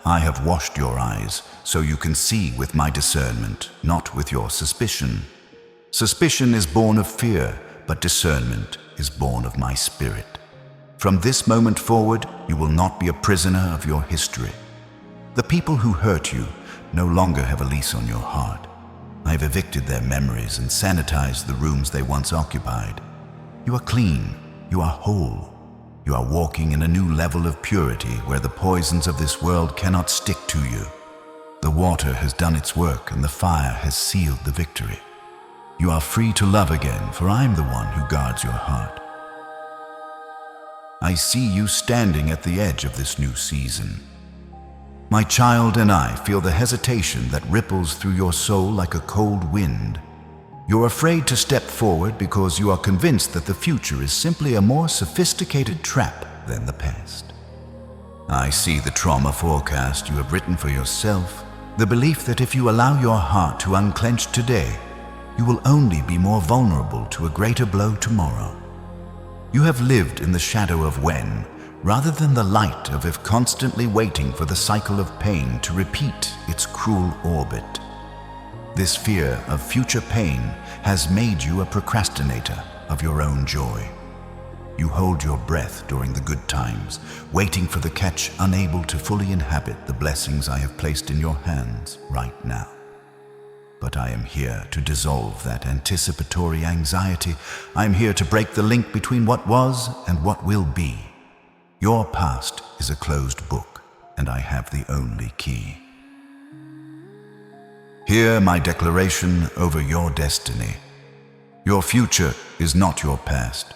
I have washed your eyes so you can see with my discernment, not with your suspicion. Suspicion is born of fear, but discernment is born of my spirit. From this moment forward, you will not be a prisoner of your history. The people who hurt you no longer have a lease on your heart. I have evicted their memories and sanitized the rooms they once occupied. You are clean. You are whole. You are walking in a new level of purity where the poisons of this world cannot stick to you. The water has done its work and the fire has sealed the victory. You are free to love again, for I am the one who guards your heart. I see you standing at the edge of this new season. My child and I feel the hesitation that ripples through your soul like a cold wind. You're afraid to step forward because you are convinced that the future is simply a more sophisticated trap than the past. I see the trauma forecast you have written for yourself, the belief that if you allow your heart to unclench today, you will only be more vulnerable to a greater blow tomorrow. You have lived in the shadow of when, rather than the light of if, constantly waiting for the cycle of pain to repeat its cruel orbit. This fear of future pain has made you a procrastinator of your own joy. You hold your breath during the good times, waiting for the catch, unable to fully inhabit the blessings I have placed in your hands right now. But I am here to dissolve that anticipatory anxiety. I am here to break the link between what was and what will be. Your past is a closed book, and I have the only key. Hear my declaration over your destiny. Your future is not your past.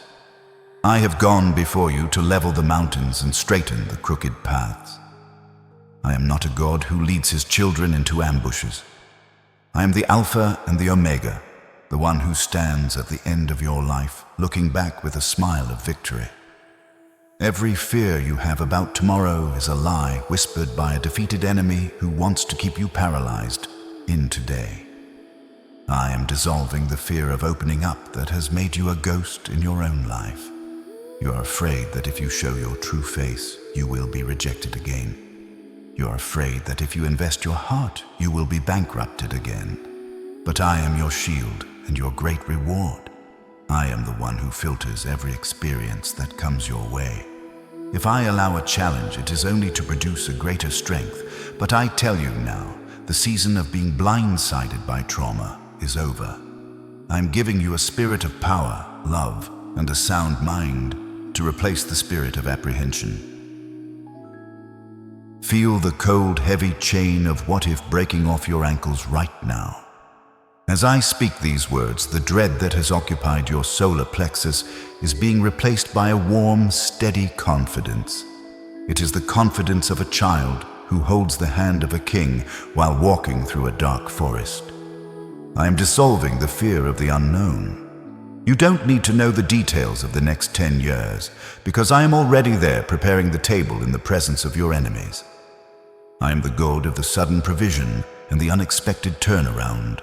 I have gone before you to level the mountains and straighten the crooked paths. I am not a God who leads his children into ambushes. I am the Alpha and the Omega, the one who stands at the end of your life, looking back with a smile of victory. Every fear you have about tomorrow is a lie whispered by a defeated enemy who wants to keep you paralyzed in today. I am dissolving the fear of opening up that has made you a ghost in your own life. You are afraid that if you show your true face, you will be rejected again. You are afraid that if you invest your heart, you will be bankrupted again. But I am your shield and your great reward. I am the one who filters every experience that comes your way. If I allow a challenge, it is only to produce a greater strength. But I tell you now, the season of being blindsided by trauma is over. I am giving you a spirit of power, love, and a sound mind to replace the spirit of apprehension. Feel the cold, heavy chain of what if breaking off your ankles right now. As I speak these words, the dread that has occupied your solar plexus is being replaced by a warm, steady confidence. It is the confidence of a child who holds the hand of a king while walking through a dark forest. I am dissolving the fear of the unknown. You don't need to know the details of the next 10 years, because I am already there preparing the table in the presence of your enemies. I am the God of the sudden provision and the unexpected turnaround.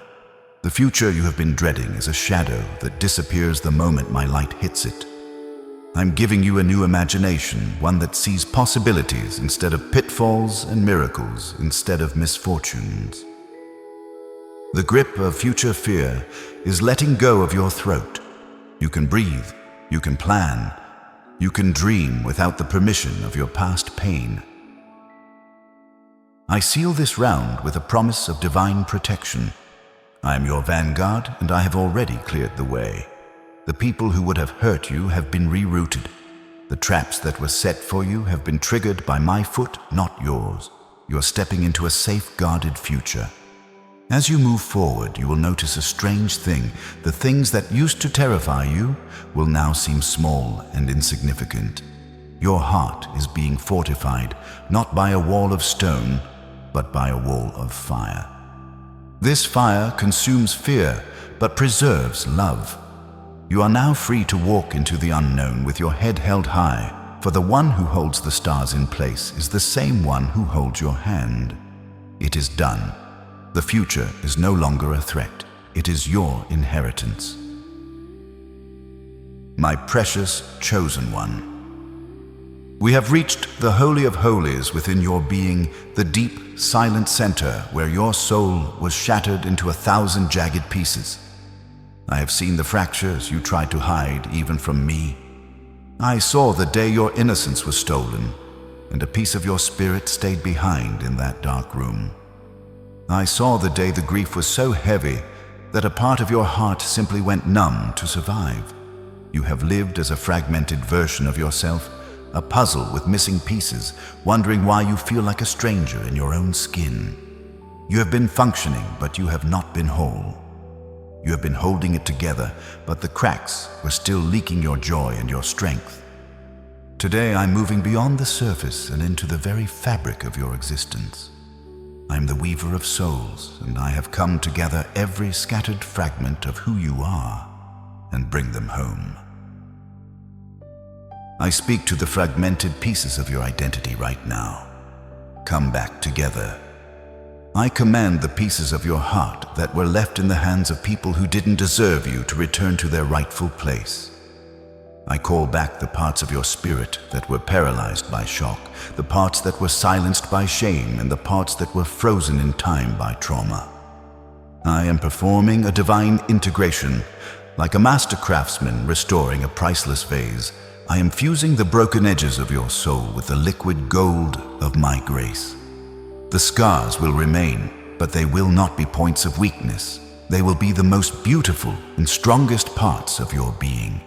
The future you have been dreading is a shadow that disappears the moment my light hits it. I'm giving you a new imagination, one that sees possibilities instead of pitfalls and miracles instead of misfortunes. The grip of future fear is letting go of your throat. You can breathe, you can plan, you can dream without the permission of your past pain. I seal this round with a promise of divine protection. I am your vanguard, and I have already cleared the way. The people who would have hurt you have been rerouted. The traps that were set for you have been triggered by my foot, not yours. You are stepping into a safe-guarded future. As you move forward, you will notice a strange thing. The things that used to terrify you will now seem small and insignificant. Your heart is being fortified, not by a wall of stone, but by a wall of fire. This fire consumes fear, but preserves love. You are now free to walk into the unknown with your head held high, for the one who holds the stars in place is the same one who holds your hand. It is done. The future is no longer a threat. It is your inheritance. My precious chosen one. We have reached the Holy of Holies within your being, the deep, silent center where your soul was shattered into 1,000 jagged pieces. I have seen the fractures you tried to hide even from me. I saw the day your innocence was stolen, and a piece of your spirit stayed behind in that dark room. I saw the day the grief was so heavy that a part of your heart simply went numb to survive. You have lived as a fragmented version of yourself, a puzzle with missing pieces, wondering why you feel like a stranger in your own skin. You have been functioning, but you have not been whole. You have been holding it together, but the cracks were still leaking your joy and your strength. Today I'm moving beyond the surface and into the very fabric of your existence. I am the weaver of souls, and I have come to gather every scattered fragment of who you are and bring them home. I speak to the fragmented pieces of your identity right now. Come back together. I command the pieces of your heart that were left in the hands of people who didn't deserve you to return to their rightful place. I call back the parts of your spirit that were paralyzed by shock, the parts that were silenced by shame, and the parts that were frozen in time by trauma. I am performing a divine integration. Like a master craftsman restoring a priceless vase, I am fusing the broken edges of your soul with the liquid gold of my grace. The scars will remain, but they will not be points of weakness. They will be the most beautiful and strongest parts of your being.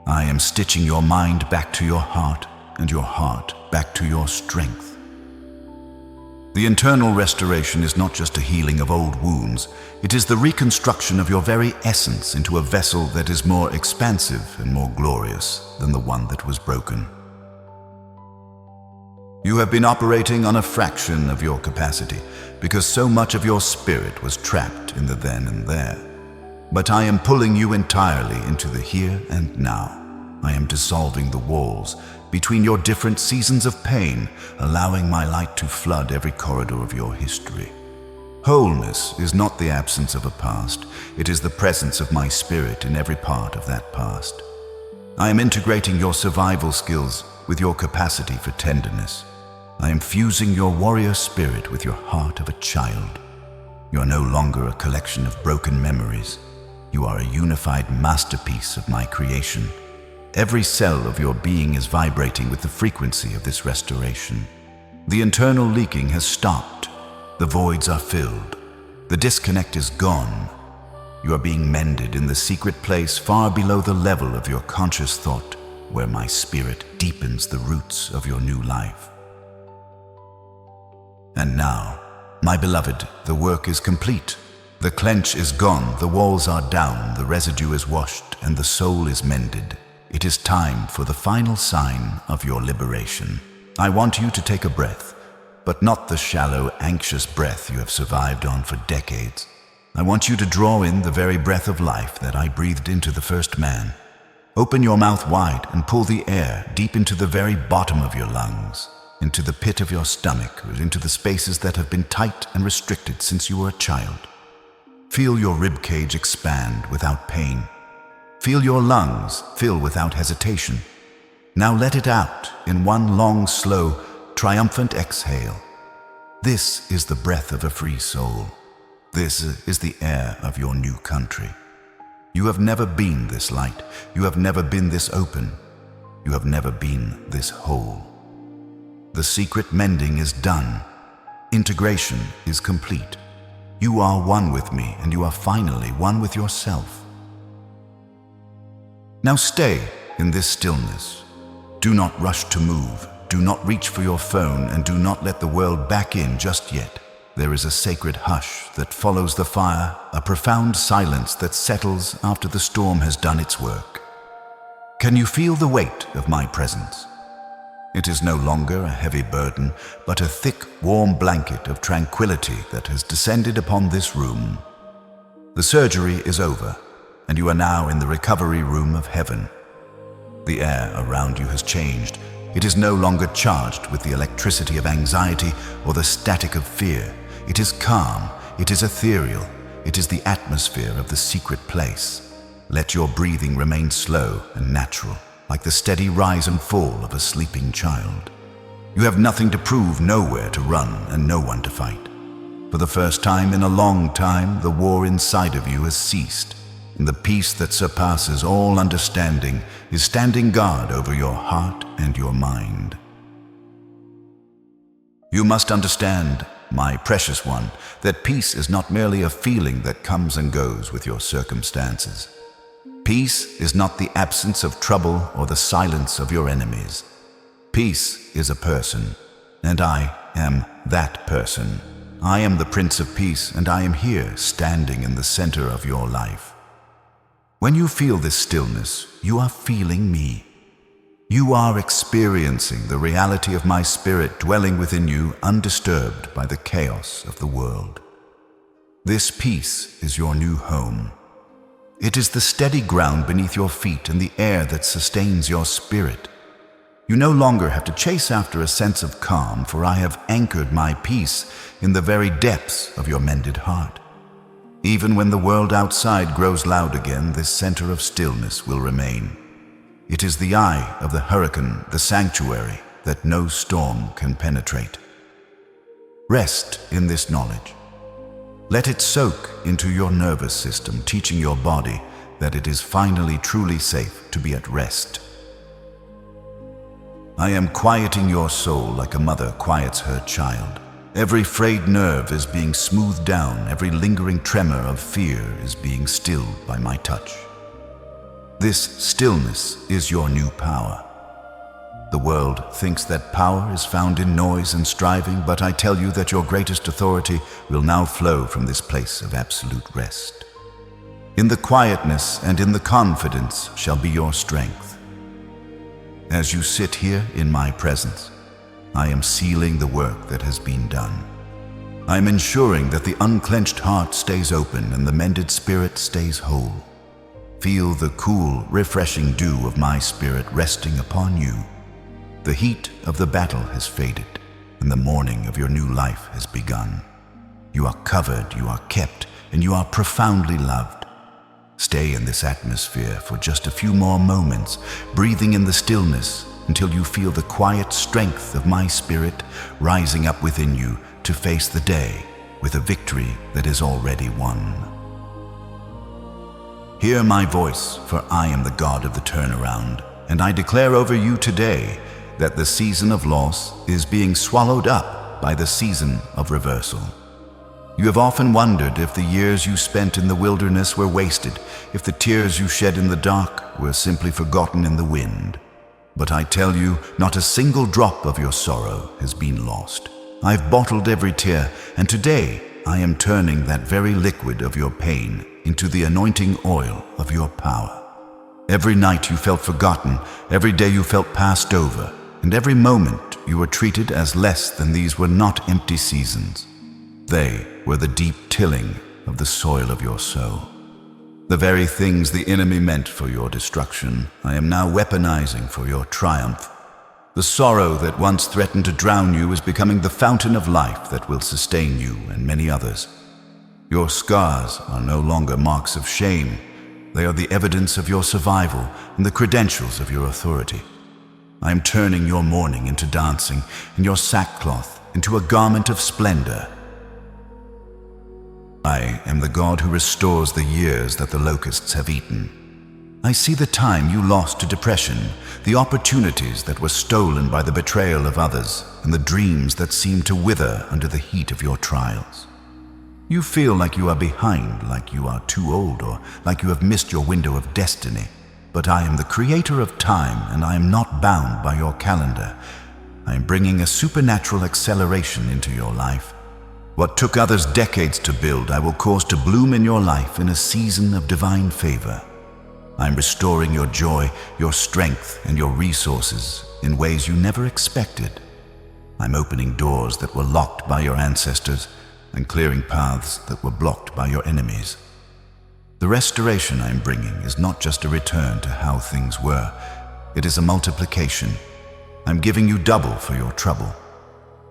I am stitching your mind back to your heart, and your heart back to your strength. The internal restoration is not just a healing of old wounds, it is the reconstruction of your very essence into a vessel that is more expansive and more glorious than the one that was broken. You have been operating on a fraction of your capacity because so much of your spirit was trapped in the then and there. But I am pulling you entirely into the here and now. I am dissolving the walls between your different seasons of pain, allowing my light to flood every corridor of your history. Wholeness is not the absence of a past, it is the presence of my spirit in every part of that past. I am integrating your survival skills with your capacity for tenderness. I am fusing your warrior spirit with your heart of a child. You are no longer a collection of broken memories. You are a unified masterpiece of my creation. Every cell of your being is vibrating with the frequency of this restoration. The internal leaking has stopped. The voids are filled. The disconnect is gone. You are being mended in the secret place far below the level of your conscious thought, where my spirit deepens the roots of your new life. And now, my beloved, the work is complete. The clench is gone, the walls are down, the residue is washed, and the soul is mended. It is time for the final sign of your liberation. I want you to take a breath, but not the shallow, anxious breath you have survived on for decades. I want you to draw in the very breath of life that I breathed into the first man. Open your mouth wide and pull the air deep into the very bottom of your lungs, into the pit of your stomach, or into the spaces that have been tight and restricted since you were a child. Feel your rib cage expand without pain. Feel your lungs fill without hesitation. Now let it out in one long, slow, triumphant exhale. This is the breath of a free soul. This is the air of your new country. You have never been this light. You have never been this open. You have never been this whole. The secret mending is done. Integration is complete. You are one with me, and you are finally one with yourself. Now stay in this stillness. Do not rush to move. Do not reach for your phone, and do not let the world back in just yet. There is a sacred hush that follows the fire, a profound silence that settles after the storm has done its work. Can you feel the weight of my presence? It is no longer a heavy burden, but a thick, warm blanket of tranquility that has descended upon this room. The surgery is over, and you are now in the recovery room of heaven. The air around you has changed. It is no longer charged with the electricity of anxiety or the static of fear. It is calm, it is ethereal, it is the atmosphere of the secret place. Let your breathing remain slow and natural, like the steady rise and fall of a sleeping child. You have nothing to prove, nowhere to run, and no one to fight. For the first time in a long time, the war inside of you has ceased, and the peace that surpasses all understanding is standing guard over your heart and your mind. You must understand, my precious one, that peace is not merely a feeling that comes and goes with your circumstances. Peace is not the absence of trouble or the silence of your enemies. Peace is a person, and I am that person. I am the Prince of Peace, and I am here standing in the center of your life. When you feel this stillness, you are feeling me. You are experiencing the reality of my spirit dwelling within you, undisturbed by the chaos of the world. This peace is your new home. It is the steady ground beneath your feet and the air that sustains your spirit. You no longer have to chase after a sense of calm, for I have anchored my peace in the very depths of your mended heart. Even when the world outside grows loud again, this center of stillness will remain. It is the eye of the hurricane, the sanctuary that no storm can penetrate. Rest in this knowledge. Let it soak into your nervous system, teaching your body that it is finally truly safe to be at rest. I am quieting your soul like a mother quiets her child. Every frayed nerve is being smoothed down, every lingering tremor of fear is being stilled by my touch. This stillness is your new power. The world thinks that power is found in noise and striving, but I tell you that your greatest authority will now flow from this place of absolute rest. In the quietness and in the confidence shall be your strength. As you sit here in my presence, I am sealing the work that has been done. I am ensuring that the unclenched heart stays open and the mended spirit stays whole. Feel the cool, refreshing dew of my spirit resting upon you. The heat of the battle has faded, and the morning of your new life has begun. You are covered, you are kept, and you are profoundly loved. Stay in this atmosphere for just a few more moments, breathing in the stillness until you feel the quiet strength of my spirit rising up within you to face the day with a victory that is already won. Hear my voice, for I am the God of the turnaround, and I declare over you today that the season of loss is being swallowed up by the season of reversal. You have often wondered if the years you spent in the wilderness were wasted, if the tears you shed in the dark were simply forgotten in the wind. But I tell you, not a single drop of your sorrow has been lost. I've bottled every tear, and today I am turning that very liquid of your pain into the anointing oil of your power. Every night you felt forgotten, every day you felt passed over, and every moment you were treated as less than, these were not empty seasons. They were the deep tilling of the soil of your soul. The very things the enemy meant for your destruction, I am now weaponizing for your triumph. The sorrow that once threatened to drown you is becoming the fountain of life that will sustain you and many others. Your scars are no longer marks of shame. They are the evidence of your survival and the credentials of your authority. I am turning your mourning into dancing and your sackcloth into a garment of splendor. I am the God who restores the years that the locusts have eaten. I see the time you lost to depression, the opportunities that were stolen by the betrayal of others, and the dreams that seem to wither under the heat of your trials. You feel like you are behind, like you are too old, or like you have missed your window of destiny. But I am the creator of time, and I am not bound by your calendar. I am bringing a supernatural acceleration into your life. What took others decades to build, I will cause to bloom in your life in a season of divine favor. I am restoring your joy, your strength, and your resources in ways you never expected. I'm opening doors that were locked by your ancestors and clearing paths that were blocked by your enemies. The restoration I'm bringing is not just a return to how things were. It is a multiplication. I'm giving you double for your trouble.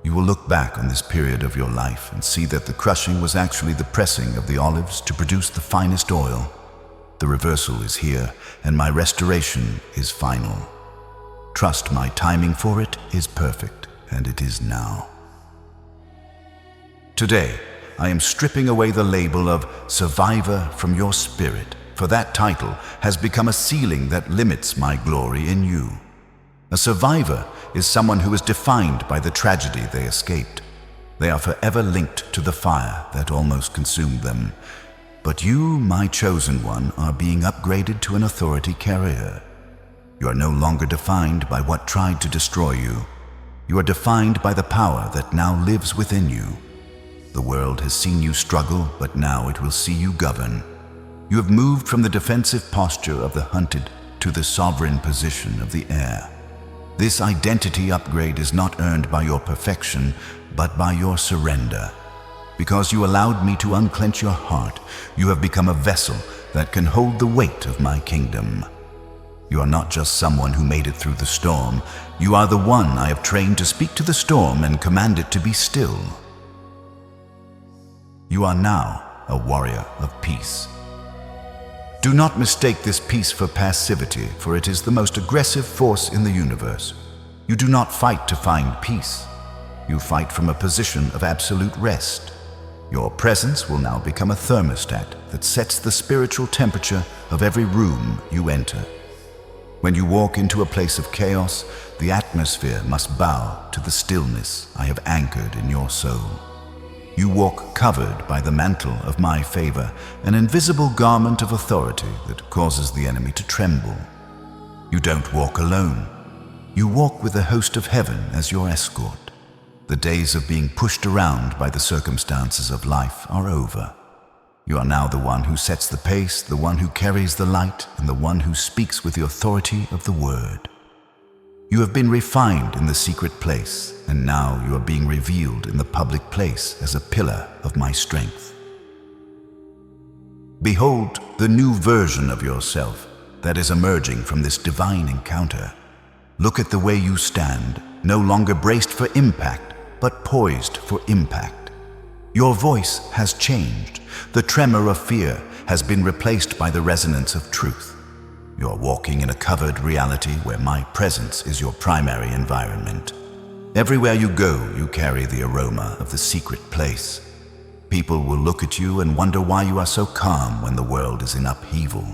You will look back on this period of your life and see that the crushing was actually the pressing of the olives to produce the finest oil. The reversal is here, and my restoration is final. Trust my timing for it is perfect, and it is now. Today, I am stripping away the label of survivor from your spirit, for that title has become a ceiling that limits my glory in you. A survivor is someone who is defined by the tragedy they escaped. They are forever linked to the fire that almost consumed them. But you, my chosen one, are being upgraded to an authority carrier. You are no longer defined by what tried to destroy you. You are defined by the power that now lives within you. The world has seen you struggle, but now it will see you govern. You have moved from the defensive posture of the hunted to the sovereign position of the heir. This identity upgrade is not earned by your perfection, but by your surrender. Because you allowed me to unclench your heart, you have become a vessel that can hold the weight of my kingdom. You are not just someone who made it through the storm. You are the one I have trained to speak to the storm and command it to be still. You are now a warrior of peace. Do not mistake this peace for passivity, for it is the most aggressive force in the universe. You do not fight to find peace. You fight from a position of absolute rest. Your presence will now become a thermostat that sets the spiritual temperature of every room you enter. When you walk into a place of chaos, the atmosphere must bow to the stillness I have anchored in your soul. You walk covered by the mantle of my favor, an invisible garment of authority that causes the enemy to tremble. You don't walk alone. You walk with the host of heaven as your escort. The days of being pushed around by the circumstances of life are over. You are now the one who sets the pace, the one who carries the light, and the one who speaks with the authority of the word. You have been refined in the secret place, and now you are being revealed in the public place as a pillar of my strength. Behold the new version of yourself that is emerging from this divine encounter. Look at the way you stand, no longer braced for impact, but poised for impact. Your voice has changed. The tremor of fear has been replaced by the resonance of truth. You are walking in a covered reality where my presence is your primary environment. Everywhere you go, you carry the aroma of the secret place. People will look at you and wonder why you are so calm when the world is in upheaval.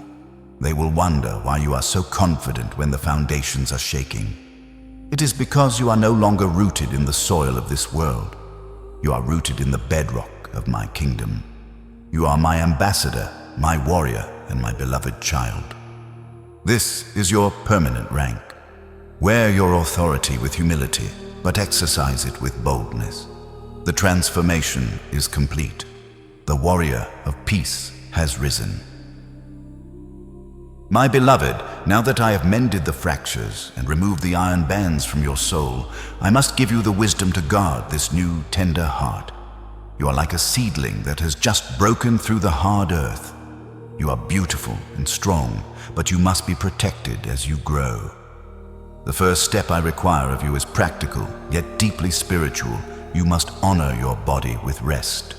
They will wonder why you are so confident when the foundations are shaking. It is because you are no longer rooted in the soil of this world. You are rooted in the bedrock of my kingdom. You are my ambassador, my warrior, and my beloved child. This is your permanent rank. Wear your authority with humility, but exercise it with boldness. The transformation is complete. The warrior of peace has risen. My beloved, now that I have mended the fractures and removed the iron bands from your soul, I must give you the wisdom to guard this new, tender heart. You are like a seedling that has just broken through the hard earth. You are beautiful and strong, but you must be protected as you grow. The first step I require of you is practical, yet deeply spiritual. You must honor your body with rest.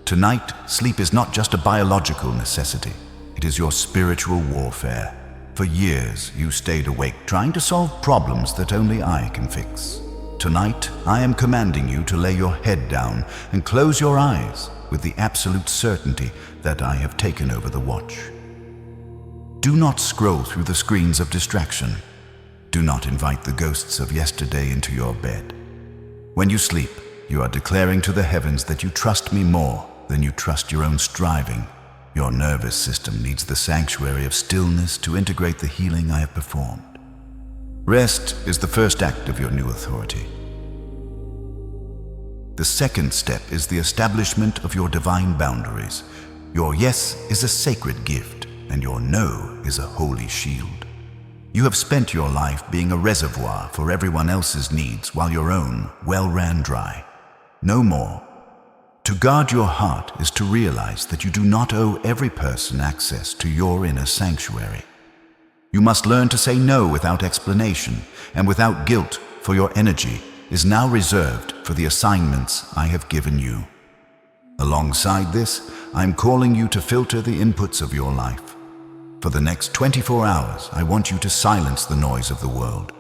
Tonight, sleep is not just a biological necessity. It is your spiritual warfare. For years, you stayed awake trying to solve problems that only I can fix. Tonight, I am commanding you to lay your head down and close your eyes with the absolute certainty that I have taken over the watch. Do not scroll through the screens of distraction. Do not invite the ghosts of yesterday into your bed. When you sleep, you are declaring to the heavens that you trust me more than you trust your own striving. Your nervous system needs the sanctuary of stillness to integrate the healing I have performed. Rest is the first act of your new authority. The second step is the establishment of your divine boundaries. Your yes is a sacred gift, and your no is a holy shield. You have spent your life being a reservoir for everyone else's needs while your own well ran dry. No more. To guard your heart is to realize that you do not owe every person access to your inner sanctuary. You must learn to say no without explanation and without guilt, for your energy is now reserved for the assignments I have given you. Alongside this, I am calling you to filter the inputs of your life. For the next 24 hours, I want you to silence the noise of the world.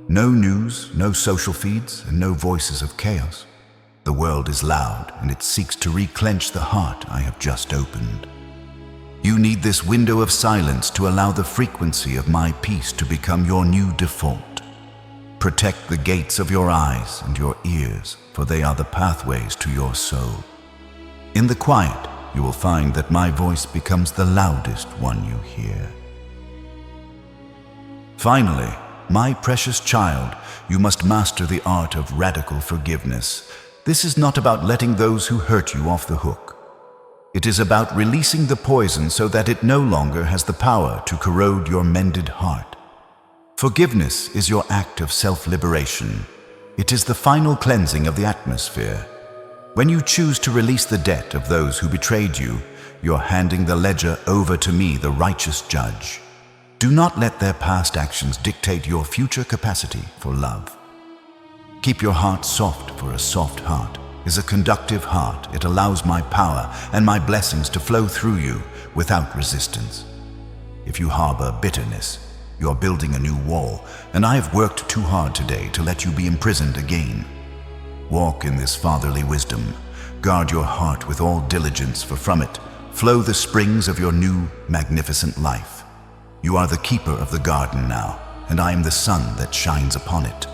No news, no social feeds, and no voices of chaos. The world is loud, and it seeks to reclench the heart I have just opened. You need this window of silence to allow the frequency of my peace to become your new default. Protect the gates of your eyes and your ears, for they are the pathways to your soul. In the quiet, you will find that my voice becomes the loudest one you hear. Finally, my precious child, you must master the art of radical forgiveness. This is not about letting those who hurt you off the hook. It is about releasing the poison so that it no longer has the power to corrode your mended heart. Forgiveness is your act of self-liberation. It is the final cleansing of the atmosphere. When you choose to release the debt of those who betrayed you, you're handing the ledger over to me, the righteous judge. Do not let their past actions dictate your future capacity for love. Keep your heart soft, for a soft heart is a conductive heart. It allows my power and my blessings to flow through you without resistance. If you harbor bitterness, you're building a new wall, and I have worked too hard today to let you be imprisoned again. Walk in this fatherly wisdom. Guard your heart with all diligence, for from it flow the springs of your new, magnificent life. You are the keeper of the garden now, and I am the sun that shines upon it.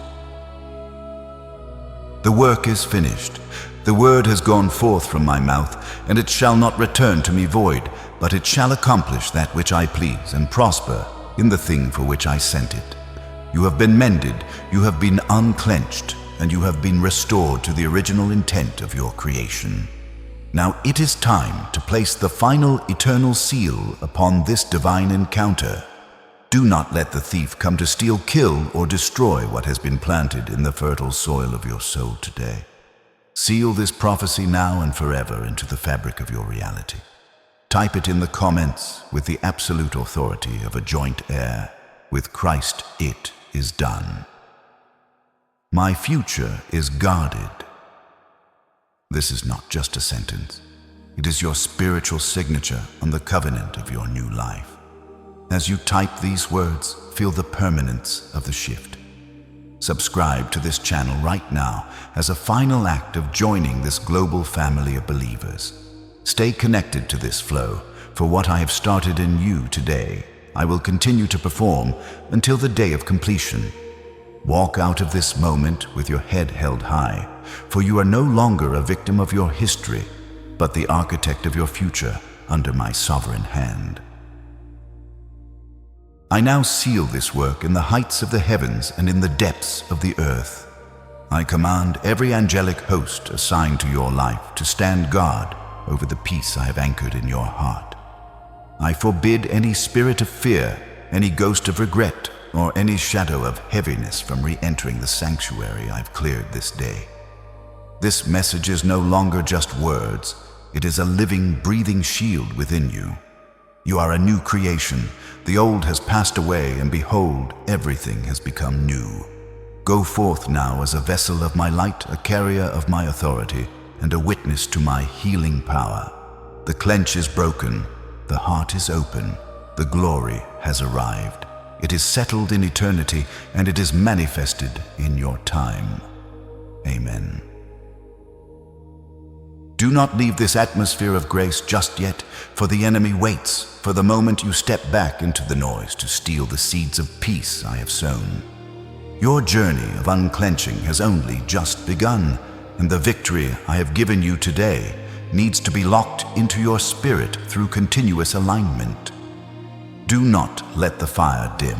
The work is finished. The word has gone forth from my mouth, and it shall not return to me void, but it shall accomplish that which I please and prosper in the thing for which I sent it. You have been mended, you have been unclenched, and you have been restored to the original intent of your creation. Now it is time to place the final eternal seal upon this divine encounter. Do not let the thief come to steal, kill, or destroy what has been planted in the fertile soil of your soul today. Seal this prophecy now and forever into the fabric of your reality. Type it in the comments with the absolute authority of a joint heir. With Christ, it is done. My future is guarded. This is not just a sentence. It is your spiritual signature on the covenant of your new life. As you type these words, feel the permanence of the shift. Subscribe to this channel right now as a final act of joining this global family of believers. Stay connected to this flow, for what I have started in you today, I will continue to perform until the day of completion. Walk out of this moment with your head held high, for you are no longer a victim of your history, but the architect of your future under my sovereign hand. I now seal this work in the heights of the heavens and in the depths of the earth. I command every angelic host assigned to your life to stand guard over the peace I have anchored in your heart. I forbid any spirit of fear, any ghost of regret, or any shadow of heaviness from re-entering the sanctuary I've cleared this day. This message is no longer just words. It is a living, breathing shield within you. You are a new creation. The old has passed away, and behold, everything has become new. Go forth now as a vessel of my light, a carrier of my authority, and a witness to my healing power. The clench is broken, the heart is open, the glory has arrived. It is settled in eternity, and it is manifested in your time. Amen. Do not leave this atmosphere of grace just yet, for the enemy waits for the moment you step back into the noise to steal the seeds of peace I have sown. Your journey of unclenching has only just begun, and the victory I have given you today needs to be locked into your spirit through continuous alignment. Do not let the fire dim.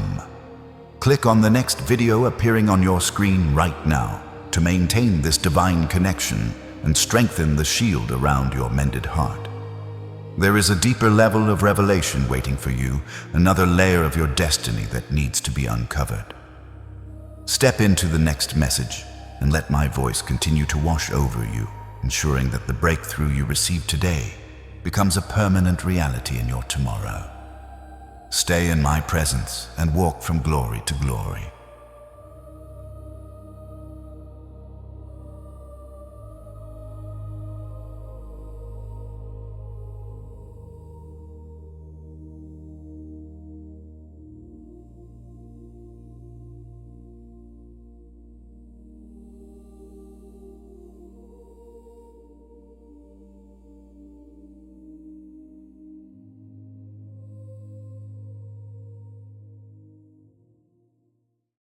Click on the next video appearing on your screen right now to maintain this divine connection and strengthen the shield around your mended heart. There is a deeper level of revelation waiting for you, another layer of your destiny that needs to be uncovered. Step into the next message and let my voice continue to wash over you, ensuring that the breakthrough you receive today becomes a permanent reality in your tomorrow. Stay in my presence and walk from glory to glory.